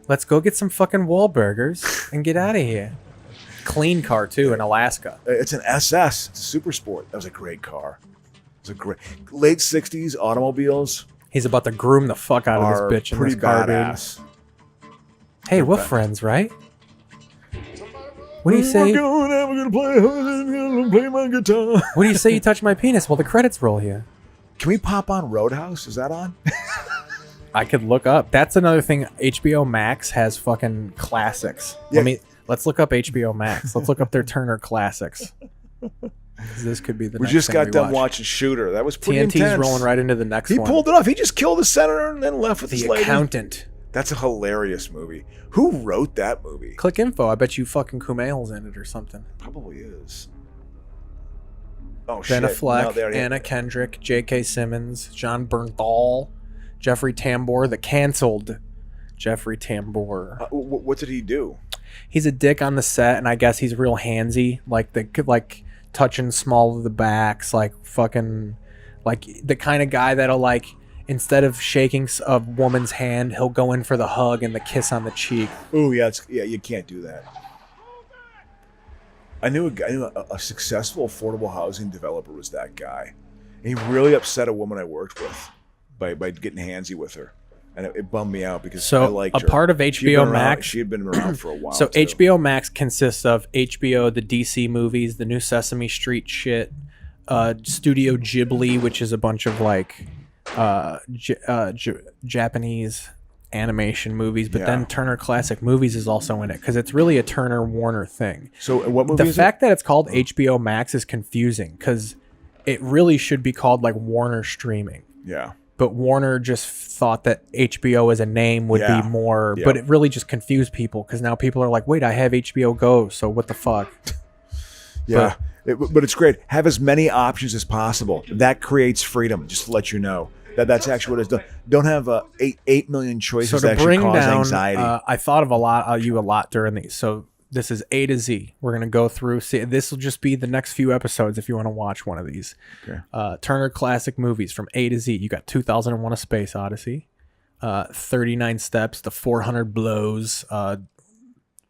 Let's go get some fucking Wahlburgers and get out of here. Clean car too in Alaska. It's an SS. It's a super sport. That was a great car. It was a great late '60s automobiles. He's about to groom the fuck out of this bitch in pretty this car, badass. dude. Hey, we're friends, right? What do you say? I'm gonna play my guitar. What do you say you touch my penis? Well, the credits roll here. Can we pop on Roadhouse? Is that on? I could look up. That's another thing. HBO Max has fucking classics. Yeah. Let's look up HBO Max. Let's look up their Turner classics. This could be the We next just thing got we done watch. watching Shooter. That was pretty TNT's intense. rolling right into the next He one. pulled it off. He just killed the senator and then left with The his lady. Accountant. That's a hilarious movie. Who wrote that movie? Click info. I bet you fucking Kumail's in it or something. Probably is. Oh, Ben shit. Affleck, No, they already- Anna Kendrick, J.K. Simmons, John Bernthal, Jeffrey Tambor, the canceled Jeffrey Tambor. What did he do? He's a dick on the set, and I guess he's real handsy, like touching small of the backs, like fucking, like the kind of guy that'll like instead of shaking a woman's hand, he'll go in for the hug and the kiss on the cheek. Oh yeah, you can't do that. I knew a successful affordable housing developer was that guy. And he really upset a woman I worked with by getting handsy with her. And it bummed me out because I liked her. Part of HBO Max. She had been around for a while. So too. HBO Max consists of HBO, the DC movies, the new Sesame Street shit, Studio Ghibli, which is a bunch of like Japanese animation movies, but then Turner Classic Movies is also in it because it's really a Turner Warner thing. So what movie The is fact that it's called HBO Max is confusing because it really should be called like Warner Streaming. Yeah. But Warner just thought that HBO as a name would be more, but it really just confused people because now people are like, wait, I have HBO Go, so what the fuck? Yeah. But it's great. Have as many options as possible. That creates freedom, just to let you know. That's actually what it's done. Don't have 8 million choices So that to actually bring cause down, anxiety. I thought of a lot during these. So this is A to Z. We're going to go through. See, this will just be the next few episodes if you want to watch one of these. Okay. Turner Classic Movies from A to Z. You got 2001: A Space Odyssey, 39 Steps, The 400 Blows,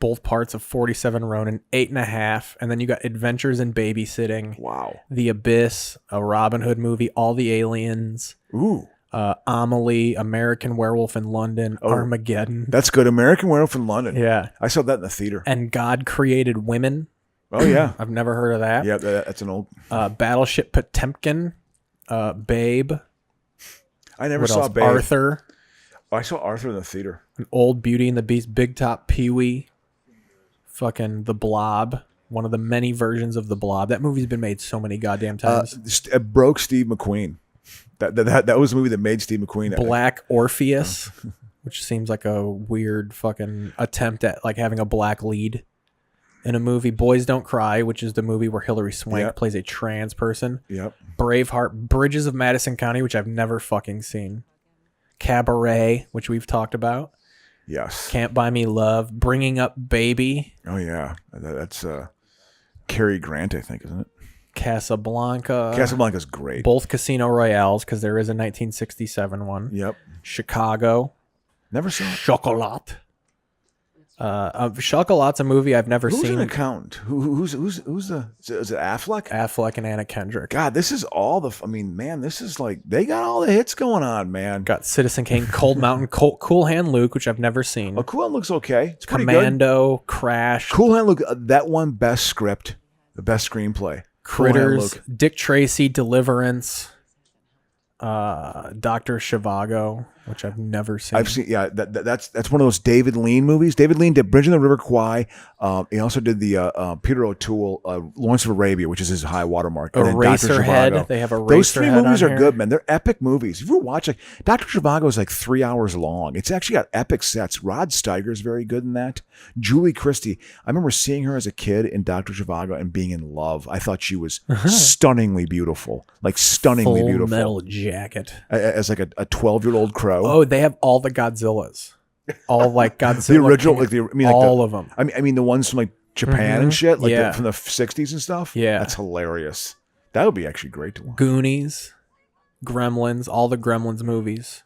both parts of 47 Ronin, 8.5, and then you got Adventures in Babysitting. Wow. The Abyss, a Robin Hood movie, All the Aliens. Ooh. Amelie, American Werewolf in London, Armageddon. That's good. American Werewolf in London. Yeah. I saw that in the theater. And God Created Women. Oh, yeah. I've never heard of that. Yeah, that's an old... Battleship Potemkin, Babe. I never What saw else? Babe. Arthur. Oh, I saw Arthur in the theater. An Old Beauty and the Beast, Big Top Pee-wee. Fucking The Blob. One of the many versions of The Blob. That movie's been made so many goddamn times. It broke Steve McQueen. That was the movie that made Steve McQueen. Black Orpheus, which seems like a weird fucking attempt at like having a black lead in a movie. Boys Don't Cry, which is the movie where Hilary Swank plays a trans person. Yep. Braveheart, Bridges of Madison County, which I've never fucking seen. Cabaret, which we've talked about. Yes. Can't Buy Me Love, Bringing Up Baby. Oh yeah, that's Cary Grant, I think, isn't it? Casablanca. Casablanca's great. Both Casino Royales, because there is a 1967 one. Yep. Chicago. Never saw it. Chocolat. Chocolat's a movie I've never Who's seen. an accountant? Who's the? Is it Affleck? Affleck and Anna Kendrick. God, this is all the. I mean, man, this is like they got all the hits going on, man. Got Citizen Kane, Cold Mountain, Cool Hand Luke, which I've never seen. Oh, Cool Hand looks okay. It's pretty Commando, Crash, good. Cool Hand look. That one best script, the best screenplay. Critters, Dick Tracy, Deliverance, Dr. Zhivago, which I've never seen. I've seen, yeah. That's one of those David Lean movies. David Lean did Bridge on the River Kwai. He also did the Peter O'Toole, Lawrence of Arabia, which is his high watermark. And then Dr. Eraserhead. Zhivago. They have a Those three Eraserhead movies on are here. good, man. They're epic movies. If you ever watch, like Dr. Zhivago is like 3 hours long. It's actually got epic sets. Rod Steiger is very good in that. Julie Christie. I remember seeing her as a kid in Dr. Zhivago and being in love. I thought she was stunningly beautiful, like stunningly Full beautiful. Metal Jacket. As like a 12-year-old crow. Oh, they have all the Godzillas. All like Godzilla. The original, all of them. I mean the ones from like Japan and shit, like Yeah. from the 60s and stuff. Yeah. That's hilarious. That would be actually great to watch. Goonies, Gremlins, all the Gremlins movies.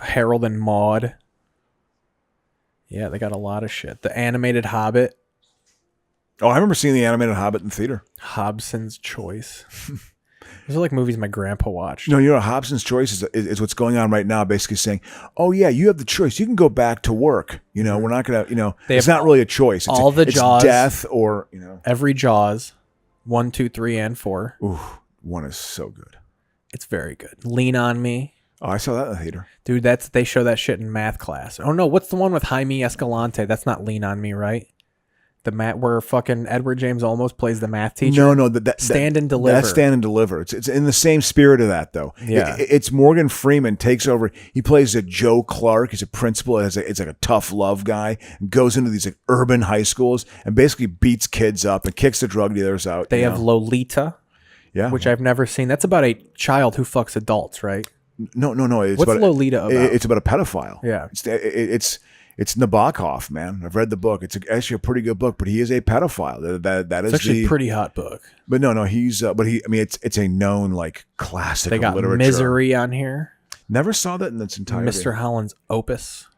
Harold and Maude. Yeah, they got a lot of shit. The animated Hobbit. Oh, I remember seeing the animated Hobbit in theater. Hobson's Choice. Those are like movies my grandpa watched. No, you know, Hobson's Choice is what's going on right now, basically saying, oh, yeah, you have the choice. You can go back to work. You know, we're not going to, it's not really a choice. It's all the it's Jaws. death or, Every Jaws. 1, 2, 3, and 4. Ooh, one is so good. It's very good. Lean on Me. Oh, I saw that in the theater. Dude, they show that shit in math class. Oh, no, what's the one with Jaime Escalante? That's not Lean on Me, right? Where fucking Edward James Olmos plays the math teacher. No, Stand and Deliver. That's Stand and Deliver. It's in the same spirit of that, though. Yeah. It's Morgan Freeman takes over. He plays a Joe Clark. He's a principal. It's like a tough love guy. And goes into these like urban high schools and basically beats kids up and kicks the drug dealers out. They have Lolita, which I've never seen. That's about a child who fucks adults, right? No. What's Lolita about? It's about a pedophile. Yeah. It's Nabokov, man. I've read the book. It's actually a pretty good book, but he is a pedophile. That is It's actually a pretty hot book. But no, he's. But he. I mean, it's a known like classic. They got literature. Misery on here. Never saw that in its entirety. Mr. Holland's Opus.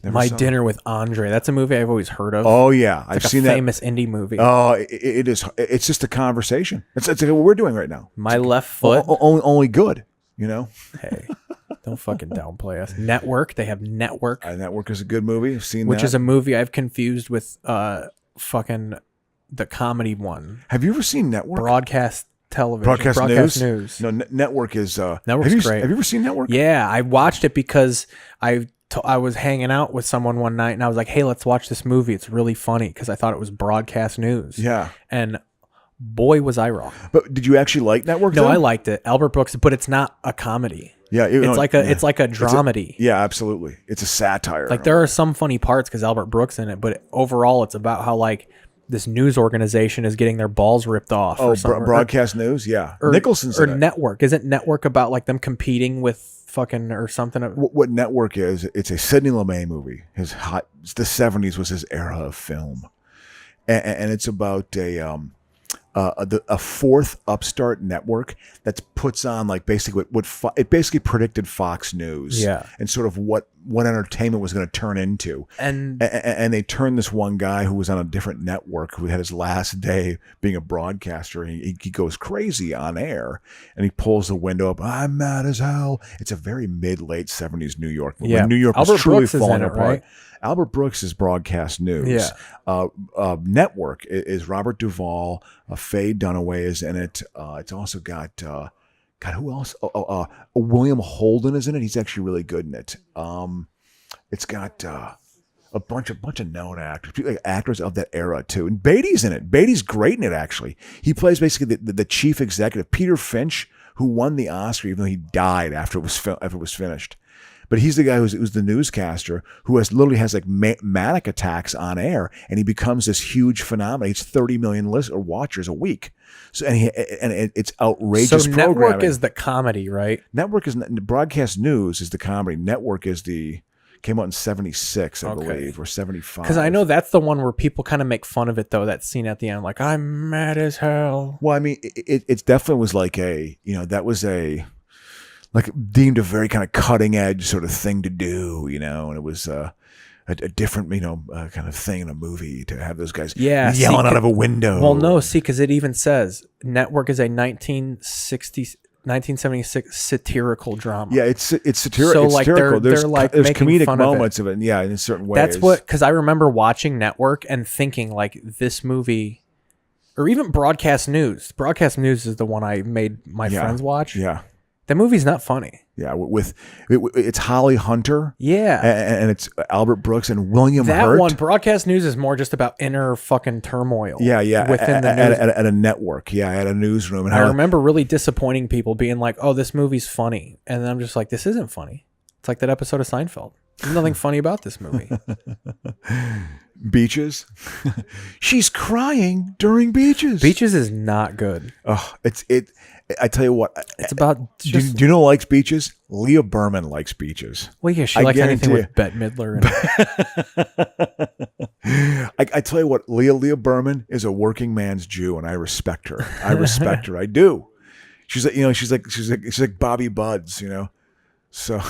Never My saw Dinner with Andre. That's a movie I've always heard of. Oh yeah, I've seen that. Famous indie movie. Oh, it is. It's just a conversation. It's like what we're doing right now. My Left Foot. Only good. You know. Hey. Don't fucking downplay us. Network. They have Network. Network is a good movie. I've seen which that. is a movie I've confused with fucking the comedy one. Have you ever seen Network? Broadcast television. Broadcast news. No, Network is. Network's great. Have you ever seen Network? Yeah, I watched it because I was hanging out with someone one night and I was like, hey, let's watch this movie. It's really funny because I thought it was broadcast news. Yeah. And boy, was I wrong. But did you actually like Network? No, then? I liked it. Albert Brooks, but it's not a comedy. Yeah, it's like a dramedy. Yeah, absolutely. It's a satire. Like there are some funny parts because Albert Brooks in it, but overall, it's about how like this news organization is getting their balls ripped off. Oh, broadcast news. Yeah, Nicholson's in it. Network. Isn't Network about like them competing with fucking or something? What Network is? It's a Sidney Lumet movie. The 70s was his era of film, and it's about a fourth upstart network that puts on like basically it basically predicted Fox News, and sort of what entertainment was going to turn into, and they turned this one guy who was on a different network who had his last day being a broadcaster. He goes crazy on air, and he pulls the window up. I'm mad as hell. It's a very late 70s New York movie. When New York was truly falling apart. Right? Albert Brooks is broadcast news. Yeah. Network is Robert Duvall. Faye Dunaway is in it. It's also got God, who else? William Holden is in it. He's actually really good in it. It's got a bunch of known actors, like actors of that era too. And Beatty's in it. Beatty's great in it. Actually, he plays basically the chief executive, Peter Finch, who won the Oscar, even though he died after it was finished. But he's the guy who's the newscaster who literally has like manic attacks on air, and he becomes this huge phenomenon. He's 30 million watchers a week. So it's outrageous. So programming. Network is the comedy, right? Network is broadcast news is the comedy. Network is came out in 76, I believe, or 75. Because I know that's the one where people kind of make fun of it, though. That scene at the end, like I'm mad as hell. Well, I mean, it definitely was like that was like deemed a very kind of cutting edge sort of thing to do, and it was a different, kind of thing in a movie to have those guys yelling out of a window. Well, no, because it even says Network is a 1976 satirical drama. Yeah, it's satirical. So like satirical. They're like there's making comedic fun moments of it. Yeah, in certain ways. That's because I remember watching Network and thinking like this movie, or even Broadcast News. Broadcast News is the one I made my friends watch. Yeah. The movie's not funny. Yeah, it's Holly Hunter. Yeah, and it's Albert Brooks and William Hurt. That one, Broadcast News, is more just about inner fucking turmoil. Yeah, within the news. At a network. Yeah, at a newsroom. And I remember really disappointing people, being like, "Oh, this movie's funny," and I'm just like, "This isn't funny." It's like that episode of Seinfeld. There's nothing funny about this movie. Beaches. She's crying during Beaches. Beaches is not good. Oh, I tell you what. It's about. Do you know who likes Beaches? Leah Berman likes Beaches. Well, yeah, she likes anything with Bette Midler in it. I tell you what, Leah Berman is a working man's Jew, and I respect her. I do. She's like, she's like Bobby Buds, So,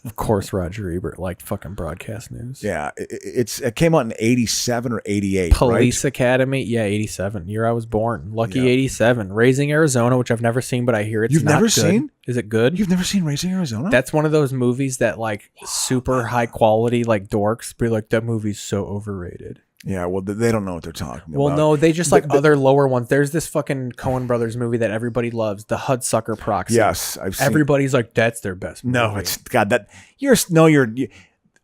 of course, Roger Ebert liked fucking Broadcast News. Yeah, it came out in 87 or 88. Police right? Academy, yeah, 87. Year I was born. Lucky 87. Raising Arizona, which I've never seen, but I hear it's You've not never good. Seen? Is it good? You've never seen Raising Arizona? That's one of those movies that like super high quality, like dorks be like, that movie's so overrated. Yeah, well, they don't know what they're talking about. Well, no, they just like other lower ones. There's this fucking Coen Brothers movie that everybody loves, The Hudsucker Proxy. Yes, I've seen. Everybody's like, that's their best movie. No, it's God.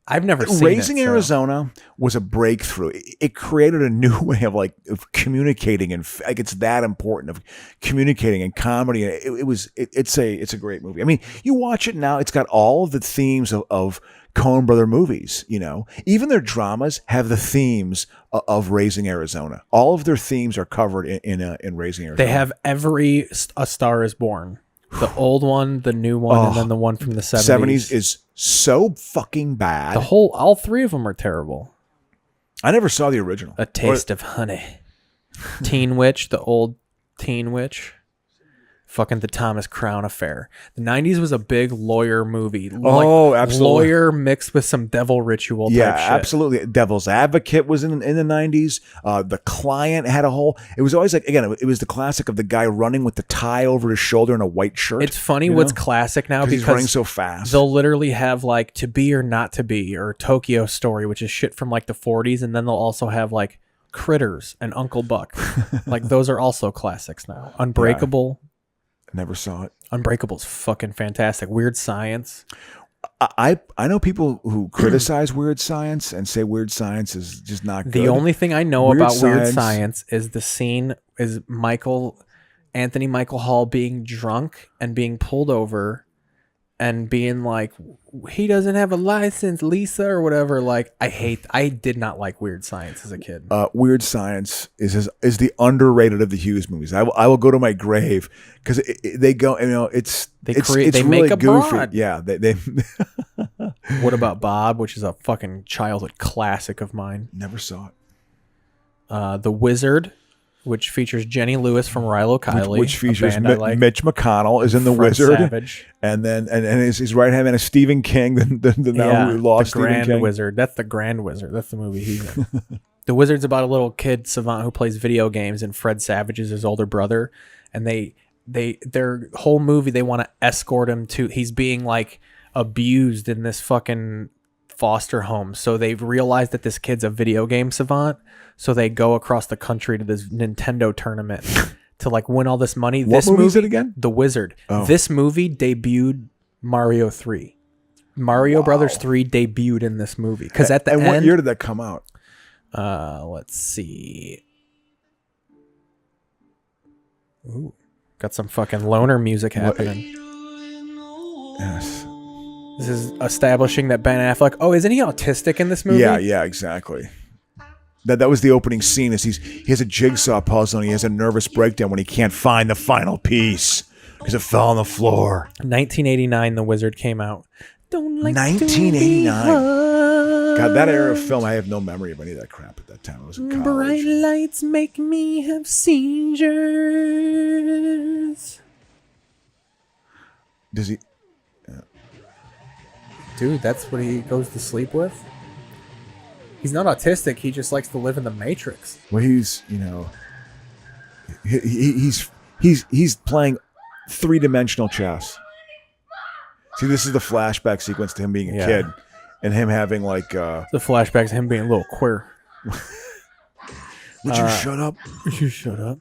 I've never seen Raising it, so- Arizona was a breakthrough. It created a new way of communicating, and like it's that important of communicating and comedy. It's a great movie. I mean, you watch it now; it's got all of the themes of Coen Brother movies. You know, even their dramas have the themes of Raising Arizona. All of their themes are covered in Raising Arizona. They have A Star Is Born, the old one, the new one, and then the one from the 70s. 70s is so fucking bad. All three of them are terrible. I never saw the original. A Taste of Honey, Teen Witch, the old Teen Witch. Fucking the Thomas Crown Affair. The 90s was a big lawyer movie. Oh, absolutely. Lawyer mixed with some devil ritual type shit. Absolutely. Devil's Advocate was in the 90s. The Client had a whole... It was always like, again, it was the classic of the guy running with the tie over his shoulder and a white shirt. It's funny what's classic now because he's running so fast. They'll literally have like To Be or Not to Be or Tokyo Story, which is shit from like the 40s. And then they'll also have like Critters and Uncle Buck. Like those are also classics now. Unbreakable... Yeah. Never saw it. Unbreakable's fucking fantastic. Weird Science. I know people who criticize Weird Science and say Weird Science is just not good. The only thing I know about Weird Science is the scene is Anthony Michael Hall being drunk and being pulled over and being like, he doesn't have a license, Lisa, or whatever. Like, I did not like Weird Science as a kid. Weird Science is the underrated of the Hughes movies. I will go to my grave because they go, you know, it's they really make a goofy. broad. Yeah, they What About Bob, which is a fucking childhood classic of mine. Never saw it. The Wizard, which features Jenny Lewis from Rilo Kiley, which features like. Mitch McConnell is in The Fred Wizard, Savage. and then his right hand man is Stephen King, the now who lost the Grand Stephen King. Wizard. That's the Grand Wizard. That's the movie he's in. The Wizard's about a little kid savant who plays video games, and Fred Savage is his older brother, and their whole movie they want to escort him to. He's being like abused in this fucking foster home, so they've realized that this kid's a video game savant. So they go across the country to this Nintendo tournament to like win all this money. What movie is it again? The Wizard. Oh. This movie debuted Mario 3. Mario Brothers 3 debuted in this movie. Because at the end... what year did that come out? Let's see. Ooh. Got some fucking loner music happening. Yes. This is establishing that Ben Affleck... Oh, isn't he autistic in this movie? Yeah, exactly. That was the opening scene. Is he has a jigsaw puzzle and he has a nervous breakdown when he can't find the final piece because it fell on the floor. 1989, The Wizard came out. Don't like 1989. God, that era of film, I have no memory of any of that crap at that time. I was in college. Bright lights make me have seizures. Does he? Dude, that's what he goes to sleep with. He's not autistic. He just likes to live in the Matrix. Well, he's he's playing 3-dimensional chess. See, this is the flashback sequence to him being a kid, and him having like the flashbacks to him being a little queer. Would you shut up? You shut up.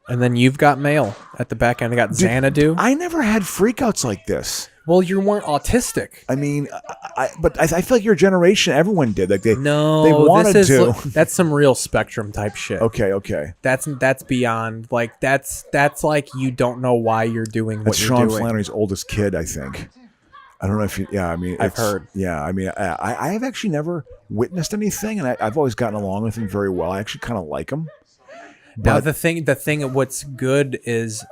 And then You've Got Mail at the back end. I got Xanadu. I never had freakouts like this. Well, you weren't autistic. I mean, but I feel like your generation, everyone did. Like they wanted to. That's some real Spectrum type shit. Okay. That's beyond like that's like you don't know why you're doing what That's you're Sean doing. Flannery's oldest kid, I think. I don't know if you. Yeah, I mean, I've heard. Yeah, I mean, I have actually never witnessed anything, and I've always gotten along with him very well. I actually kind of like him. Now the thing, what's good is,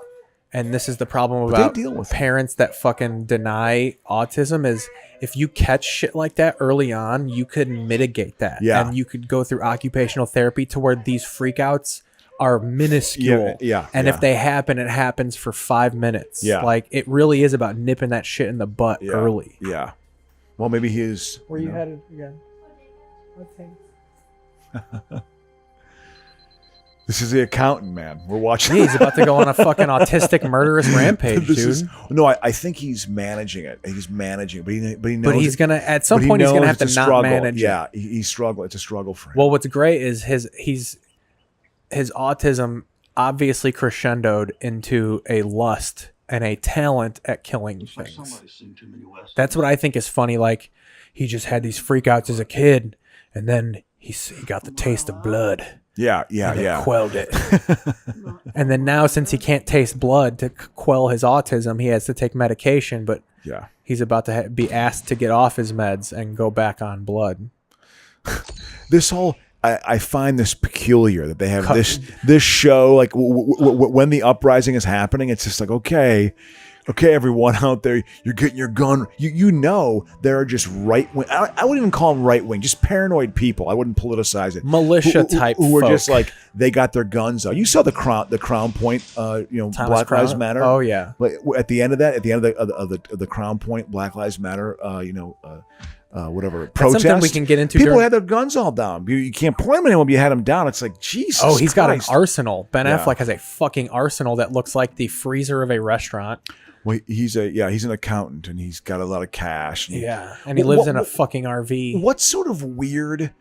and this is the problem about deal with parents that fucking deny autism is if you catch shit like that early on, you could mitigate that. Yeah. And you could go through occupational therapy to where these freakouts are minuscule. Yeah. And if they happen, it happens for 5 minutes. Yeah. Like it really is about nipping that shit in the butt early. Yeah. Well, maybe he is. Where you headed again? Okay. This is the accountant, man. We're watching. He's about to go on a fucking autistic murderous rampage, dude. I think he's managing it. He's managing it, but he knows. But he's gonna at some point he's gonna have to not struggle. manage it. Yeah, he's struggling. It's a struggle for him. Well, what's great is his autism obviously crescendoed into a lust and a talent at killing things. That's what I think is funny. Like, he just had these freakouts as a kid, and then he got the taste of blood. Yeah. And they quelled it. And then now, since he can't taste blood to quell his autism, he has to take medication, but he's about to be asked to get off his meds and go back on blood. This whole... I find this peculiar that they have this show, like when the uprising is happening, it's just like, okay, everyone out there, you're getting your gun. You know, there are just right wing. I wouldn't even call them right wing, just paranoid people. I wouldn't politicize it. Militia type who were folk. just like, they got their guns out. You saw the Crown Point, Black Lives Matter. Oh yeah. At the end of the Crown Point, Black Lives Matter. Whatever protest. Something we can get into. People had their guns all down. You can't point them at anyone, but you had them down. It's like, Jesus. Oh, he's got an Christ. arsenal. Ben Affleck has a fucking arsenal that looks like the freezer of a restaurant. Well, he's an accountant, and he's got a lot of cash. And he lives in a fucking RV. What sort of weird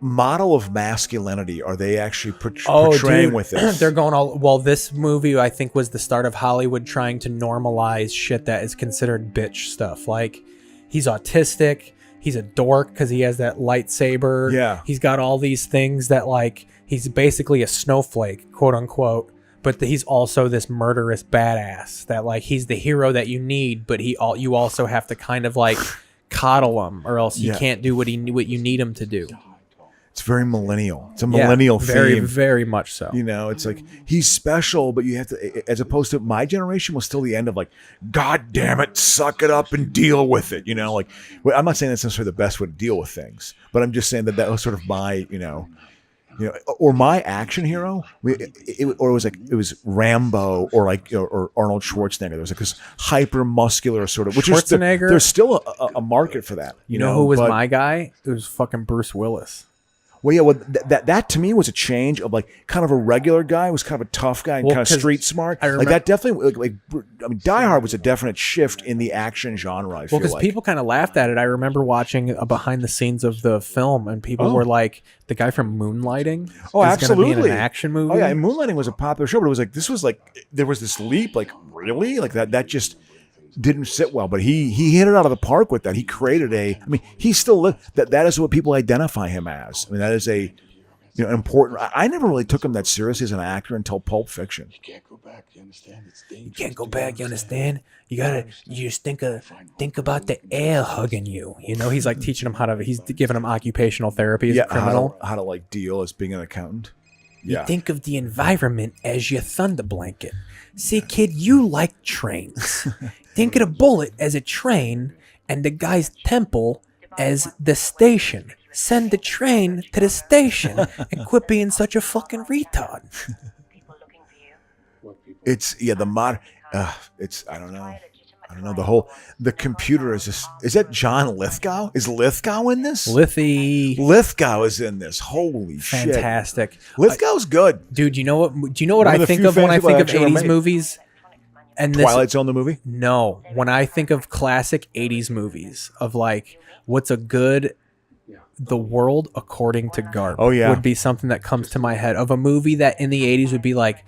model of masculinity are they actually portraying with this? They're going all... Well, this movie, I think, was the start of Hollywood trying to normalize shit that is considered bitch stuff. Like, he's autistic. He's a dork because he has that lightsaber. Yeah. He's got all these things that, like, he's basically a snowflake, quote unquote. But he's also this murderous badass that, like, he's the hero that you need, but you also have to kind of, like, coddle him, or else you can't do what you need him to do. It's very millennial. It's a millennial very, theme. very much so. You know, it's like, he's special, but you have to, as opposed to my generation was still the end of like, God damn it, suck it up and deal with it. You know, like, I'm not saying that's necessarily the best way to deal with things, but I'm just saying that was sort of my, or my action hero, it was Rambo or Arnold Schwarzenegger. There was like this hyper muscular sort of, which Schwarzenegger. There's still a market for that. You know who was my guy? It was fucking Bruce Willis. Well, yeah, that to me was a change of like kind of a regular guy, was kind of a tough guy and kind of street smart. Like that definitely, Die Hard was a definite shift in the action genre. I feel because people kind of laughed at it. I remember watching behind the scenes of the film, and people were like, "The guy from Moonlighting is absolutely going to be in an action movie." Oh yeah, and Moonlighting was a popular show, but it was like there was this leap, like really, like that just didn't sit well, but he hit it out of the park with that. He created he still that is what people identify him as. I mean, that is a important. I never really took him that seriously as an actor until Pulp Fiction. You can't go back, you understand? You can't go back, you understand? You just think about the air hugging you. You know, he's like teaching him he's giving him occupational therapy as a criminal. How to like deal as being an accountant. Yeah. You think of the environment as your thunder blanket. See, kid, you like trains. Think of the bullet as a train and the guy's temple as the station. Send the train to the station and quit being such a fucking retard. It's the mod. It's I don't know. The computer is just. Is that John Lithgow? Is Lithgow in this? Lithgow is in this. Holy shit! Fantastic. Lithgow's good, dude. Do you know what I think of when I think of 80s movies? And Twilight Zone, the movie? No. When I think of classic 80s movies, of like what's a good The World According to Garp would be something that comes to my head, of a movie that in the 80s would be like,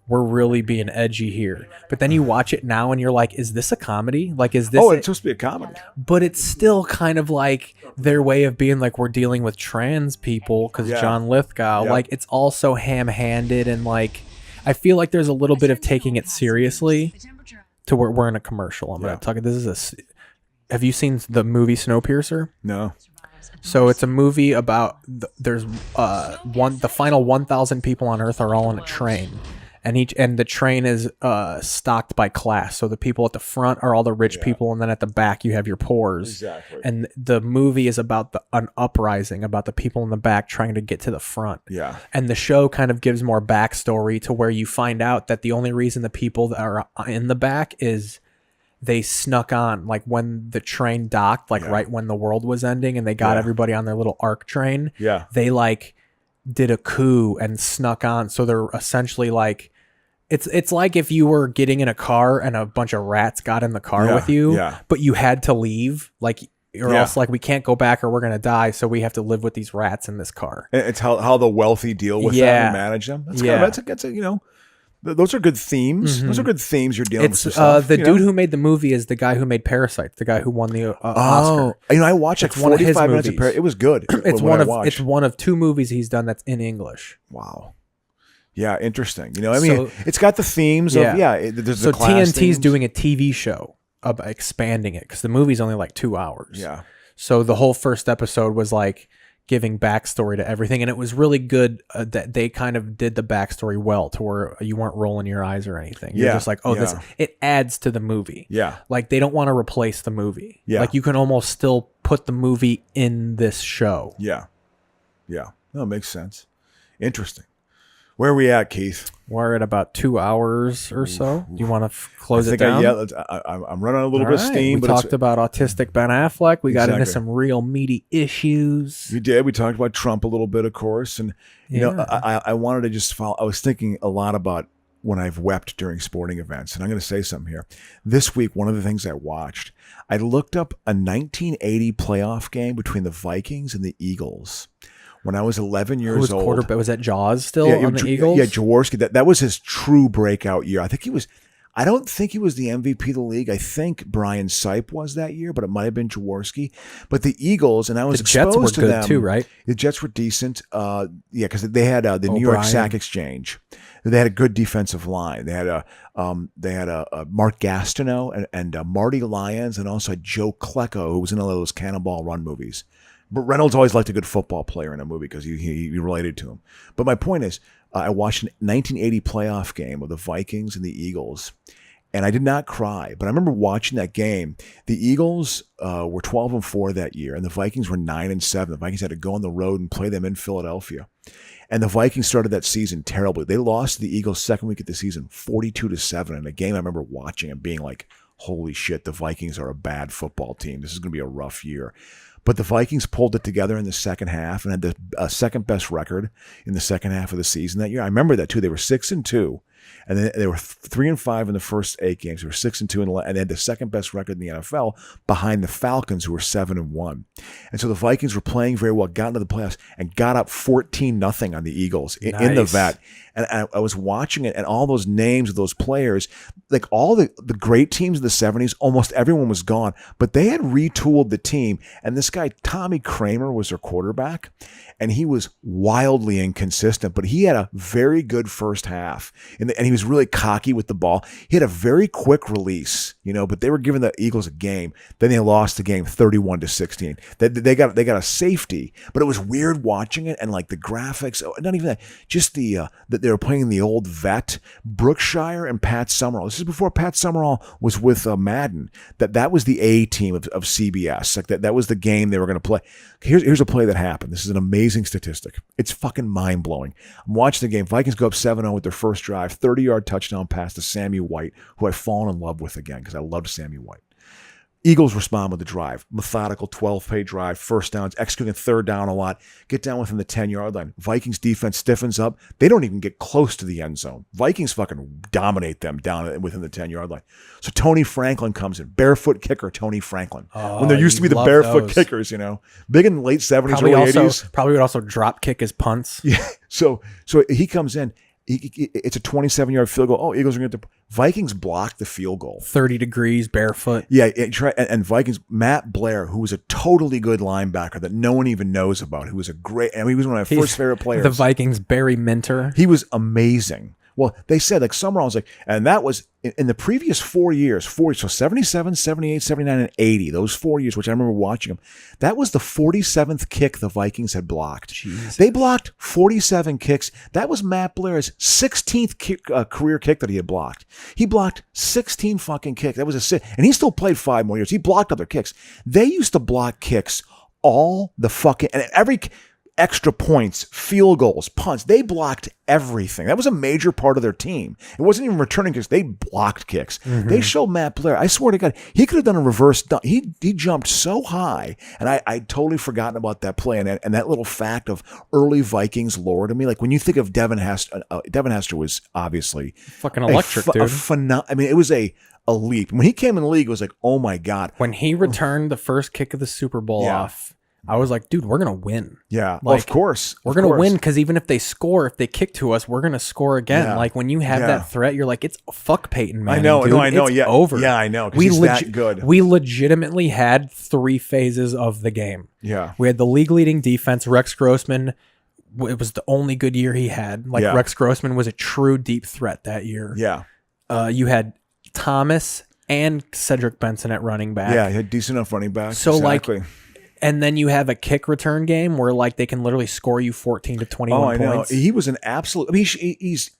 we're really being edgy here. But then you watch it now and you're like, is this a comedy? Like, is this... Oh, it's supposed to be a comedy. But it's still kind of like their way of being like, we're dealing with trans people because John Lithgow. Yeah. Like, it's also ham-handed, and like, I feel like there's a little bit of taking it seriously to where we're in a commercial. I'm going to talk... Have you seen the movie Snowpiercer? No. So it's a movie about... the final 1,000 people on Earth are all in a train. And the train is stocked by class. So the people at the front are all the rich people, and then at the back you have your poors. Exactly. And the movie is about an uprising, about the people in the back trying to get to the front. Yeah. And the show kind of gives more backstory to where you find out that the only reason the people that are in the back is they snuck on, like when the train docked, like right when the world was ending, and they got everybody on their little ARC train. Yeah. They like did a coup and snuck on. So they're essentially like, it's like if you were getting in a car and a bunch of rats got in the car with you, but you had to leave, like, or else like, we can't go back or we're gonna die, so we have to live with these rats in this car. It's how the wealthy deal with them and manage them. That's Those are good themes. Those are good themes you're dealing It's with. Stuff, the dude who made the movie is the guy who made Parasite, the guy who won the Oscar. I watched like It's one of his 45 minutes of movies. It was good. It's what one I of watched. it's one of 2 movies he's done that's in English. Wow. Yeah, interesting. I mean, it's got the themes of there's so the class TNT's themes. doing a TV show of expanding it because the movie's only like 2 hours. Yeah. So the whole first episode was like giving backstory to everything, and it was really good that they kind of did the backstory well to where you weren't rolling your eyes or anything. You're just like, this it adds to the movie. Yeah. Like they don't want to replace the movie. Yeah. Like you can almost still put the movie in this show. Yeah. Yeah. No, it makes sense. Interesting. Where are we at, Keith? We're at about 2 hours or so. Do you want to close it I down? I'm running a little bit of steam. We but talked about autistic Ben Affleck. We got into Exactly. some real meaty issues. We did. We talked about Trump a little bit, of course. And, I wanted to just follow. I was thinking a lot about when I've wept during sporting events. And I'm going to say something here. This week, one of the things I watched, I looked up a 1980 playoff game between the Vikings and the Eagles. When I was 11 years Who was old. quarterback? Was that Jaws still on the Eagles? Yeah, Jaworski. That was his true breakout year. I don't think he was the MVP of the league. I think Brian Sipe was that year, but it might have been Jaworski. But the Eagles, and I was The Jets exposed were to good them too, right? The Jets were decent. Because they had the New York O'Brien. Sack Exchange. They had a good defensive line. They had a Mark Gastineau and Marty Lyons, and also Joe Klecko, who was in all those Cannonball Run movies. But Reynolds always liked a good football player in a movie because he related to him. But my point is, I watched a 1980 playoff game of the Vikings and the Eagles, and I did not cry. But I remember watching that game. The Eagles were 12-4 that year, and the Vikings were 9-7. The Vikings had to go on the road and play them in Philadelphia. And the Vikings started that season terribly. They lost to the Eagles second week of the season, 42-7. In a game I remember watching and being like, holy shit, the Vikings are a bad football team. This is going to be a rough year. But the Vikings pulled it together in the second half and had the second best record in the second half of the season that year. I remember that too. They were 6-2, and then they were 3-5 in the first 8 games. They were 6-2, and they had the second best record in the NFL behind the Falcons, who were 7-1. And so the Vikings were playing very well, got into the playoffs, and got up 14-0 on the Eagles in the vet. And I was watching it, and all those names of those players, like all the great teams of the 70s, almost everyone was gone. But they had retooled the team, and this guy, Tommy Kramer, was their quarterback, and he was wildly inconsistent, but he had a very good first half, and he was really cocky with the ball. He had a very quick release, but they were giving the Eagles a game. Then they lost the game 31-16. They got a safety, but it was weird watching it, and like the graphics, not even that, just that they were playing the old vet, Brookshire and Pat Summerall. This is before Pat Summerall was with Madden. That was the A team of CBS. Like that was the game they were going to play. Here's a play that happened. This is an amazing statistic. It's fucking mind blowing. I'm watching the game. Vikings go up 7-0 with their first drive, 30-yard touchdown pass to Sammy White, who I've fallen in love with again because I loved Sammy White. Eagles respond with the drive. Methodical 12-play drive, first downs, executing third down a lot, get down within the 10-yard line. Vikings defense stiffens up. They don't even get close to the end zone. Vikings fucking dominate them down within the 10-yard line. So Tony Franklin comes in. Barefoot kicker Tony Franklin. When there used to be the barefoot kickers, Big in the late 70s, early 80s. Probably would also drop kick his punts. Yeah. So he comes in. It's a 27-yard field goal. Oh, Eagles are going to Vikings block the field goal. 30 degrees barefoot. Yeah, and Vikings, Matt Blair, who was a totally good linebacker that no one even knows about, who was a great, he was one of my first favorite players. The Vikings, Barry Minter. He was amazing. Well, they said, like, Summerall was like, and that was in the previous 4 years, so 77, 78, 79, and 80, those 4 years, which I remember watching them, that was the 47th kick the Vikings had blocked. Jesus. They blocked 47 kicks. That was Matt Blair's 16th career kick that he had blocked. He blocked 16 fucking kicks. That was and he still played 5 more years. He blocked other kicks. They used to block kicks all the fucking, and every extra points, field goals, punts. They blocked everything. That was a major part of their team. It wasn't even returning kicks. They blocked kicks. Mm-hmm. They showed Matt Blair. I swear to God, he could have done a reverse dunk. He jumped so high, and I'd totally forgotten about that play and that little fact of early Vikings lore to me. Like when you think of Devin Hester was obviously fucking electric, dude. It was a leap. When he came in the league, it was like, oh my God. When he returned the first kick of the Super Bowl off, I was like, dude, we're gonna win. Yeah, well, Like, of course. We're of gonna course. win because even if they score, if they kick to us, we're gonna score again. Yeah. Like when you have Yeah. that threat, you're like, it's fuck Peyton Manning. know, dude. no, I know, It's yeah. over. Yeah, I know, 'cause he's that good. We legitimately had 3 phases of the game. Yeah. We had the league leading defense. Rex Grossman, it was the only good year he had. Like Yeah. Rex Grossman was a true deep threat that year. Yeah. You had Thomas and Cedric Benson at running back. Yeah, he had decent enough running backs. So, like, exactly. and then you have a kick return game where like they can literally score you 14 to 21 Oh, I know. points. He was an absolute. I mean, he's.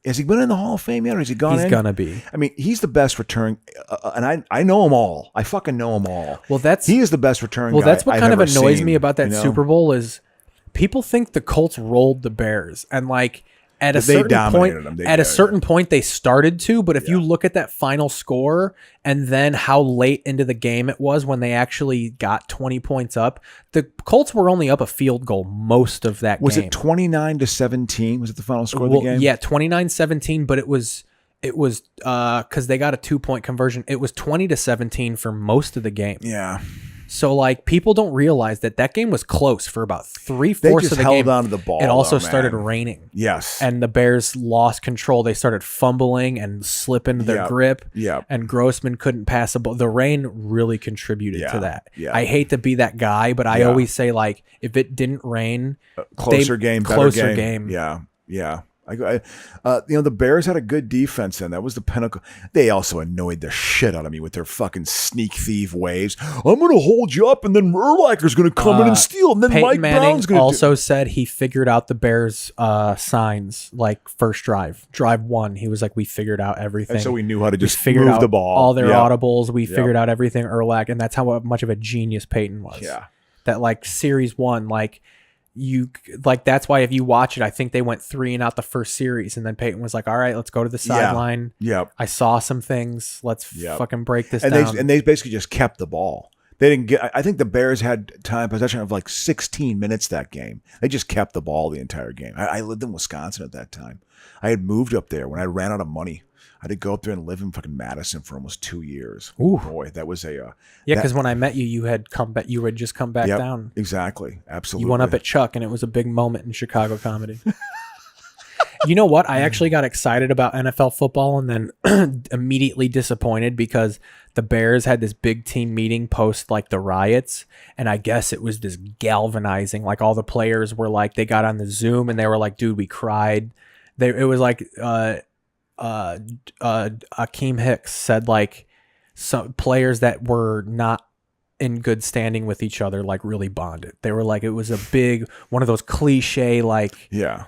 Has he been in the Hall of Fame yet, or has he gone in? He's gonna be. I mean, he's the best return, and I know them all. I fucking know them all. Well, He is the best return. Well, guy that's what I've kind of ever annoys seen, me about that you know? Super Bowl is people think the Colts rolled the Bears, and like at a But they certain point, dominated them. They at a did. certain point they started to. But if you look at that final score and then how late into the game it was when they actually got 20 points up, the Colts were only up a field goal most of that Was game. it 29-17? Was it the final score Well, of the game? yeah, 29-17, but it was because they got a 2-point conversion. It was 20-17 for most of the game. Yeah. So like people don't realize that game was close for about 3/4 They of just the held game. on to the ball. It also though, started man. raining. Yes. And the Bears lost control. They started fumbling and slipping their Yep. grip. Yep. And Grossman couldn't pass the ball. The rain really contributed Yeah. to that. Yeah. I hate to be that guy, but I Yeah. always say like if it didn't rain, Closer game, better closer game. game. Yeah. Yeah. The Bears had a good defense, and that was the pinnacle. They also annoyed the shit out of me with their fucking sneak thief ways. I'm going to hold you up, and then Urlacher's going to come in and steal, and then Peyton Mike Manning Brown's going to also said he figured out the Bears signs like first drive 1. He was like, we figured out everything. And so we knew how to just figured move out the ball. all their Yep. audibles. We figured out everything Urlach, and that's how much of a genius Peyton was. Yeah. That like series 1, like you like that's why if you watch it, I think they went 3 and out the first series, and then Peyton was like, all right, let's go to the sideline. Yep. I saw some things. Let's fucking break this And down. they basically just kept the ball. They didn't get. I think the Bears had time possession of like 16 minutes that game. They just kept the ball the entire game. I lived in Wisconsin at that time. I had moved up there when I ran out of money. I had to go up there and live in fucking Madison for almost 2 years. Ooh. Boy, that was a yeah, because when I met you, you had come back. You had just come back Yep, down. exactly, absolutely. You went up at Chuck, and it was a big moment in Chicago comedy. You know what? I actually got excited about NFL football and then immediately disappointed because the Bears had this big team meeting post like the riots. And I guess it was this galvanizing. Like all the players were like, they got on the Zoom and they were like, dude, we cried. It was like Akeem Hicks said like some players that were not in good standing with each other like really bonded. They were like, it was a big one of those cliche like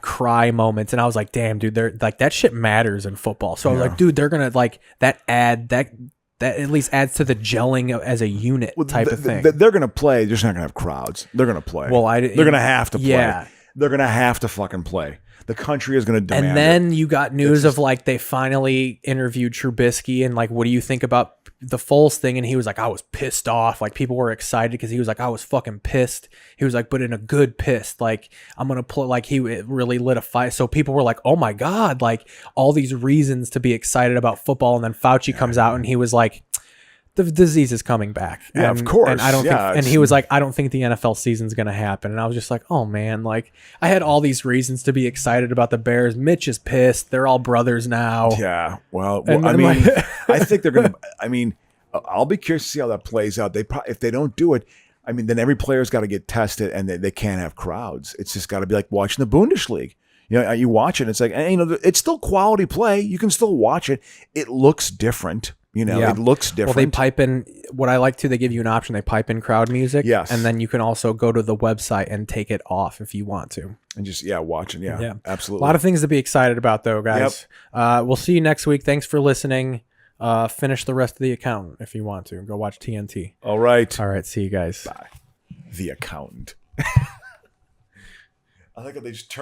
cry moments, and I was like, damn dude, they're like that shit matters in football. So I was like, dude, they're gonna like that at least adds to the gelling as a unit type of thing. They're gonna play. They're just not gonna have crowds. They're gonna play. Well, they're gonna have to play. Yeah. They're gonna have to fucking play. The country is going to demand And then it. you got news of like they finally interviewed Trubisky and like, what do you think about the Foles thing? And he was like, I was pissed off. Like people were excited because he was like, I was fucking pissed. He was like, but in a good pissed. Like I'm going to play. Like it really lit a fire. So people were like, oh my God, like all these reasons to be excited about football. And then Fauci comes out and he was like, the disease is coming back. Yeah, of course. And I don't Yeah, think, and he was like, I don't think the NFL season's going to happen. And I was just like, oh man, like I had all these reasons to be excited about the Bears. Mitch is pissed. They're all brothers now. Yeah. Well And I I'm mean, like- I think they're going to, I mean, I'll be curious to see how that plays out. If they don't do it, I mean, then every player's got to get tested and they can't have crowds. It's just got to be like watching the Bundesliga. You know, you watch it, it's like, you know, it's still quality play. You can still watch it. It looks different. You know, Yeah. it looks different. Well, they pipe in what I like to. They give you an option. They pipe in crowd music. Yes. And then you can also go to the website and take it off if you want to. And just, watching. Yeah, absolutely. A lot of things to be excited about, though, guys. We'll see you next week. Thanks for listening. Finish the rest of The Accountant if you want to. Go watch TNT. All right. All right. See you guys. Bye. The Accountant. I like how they just turn.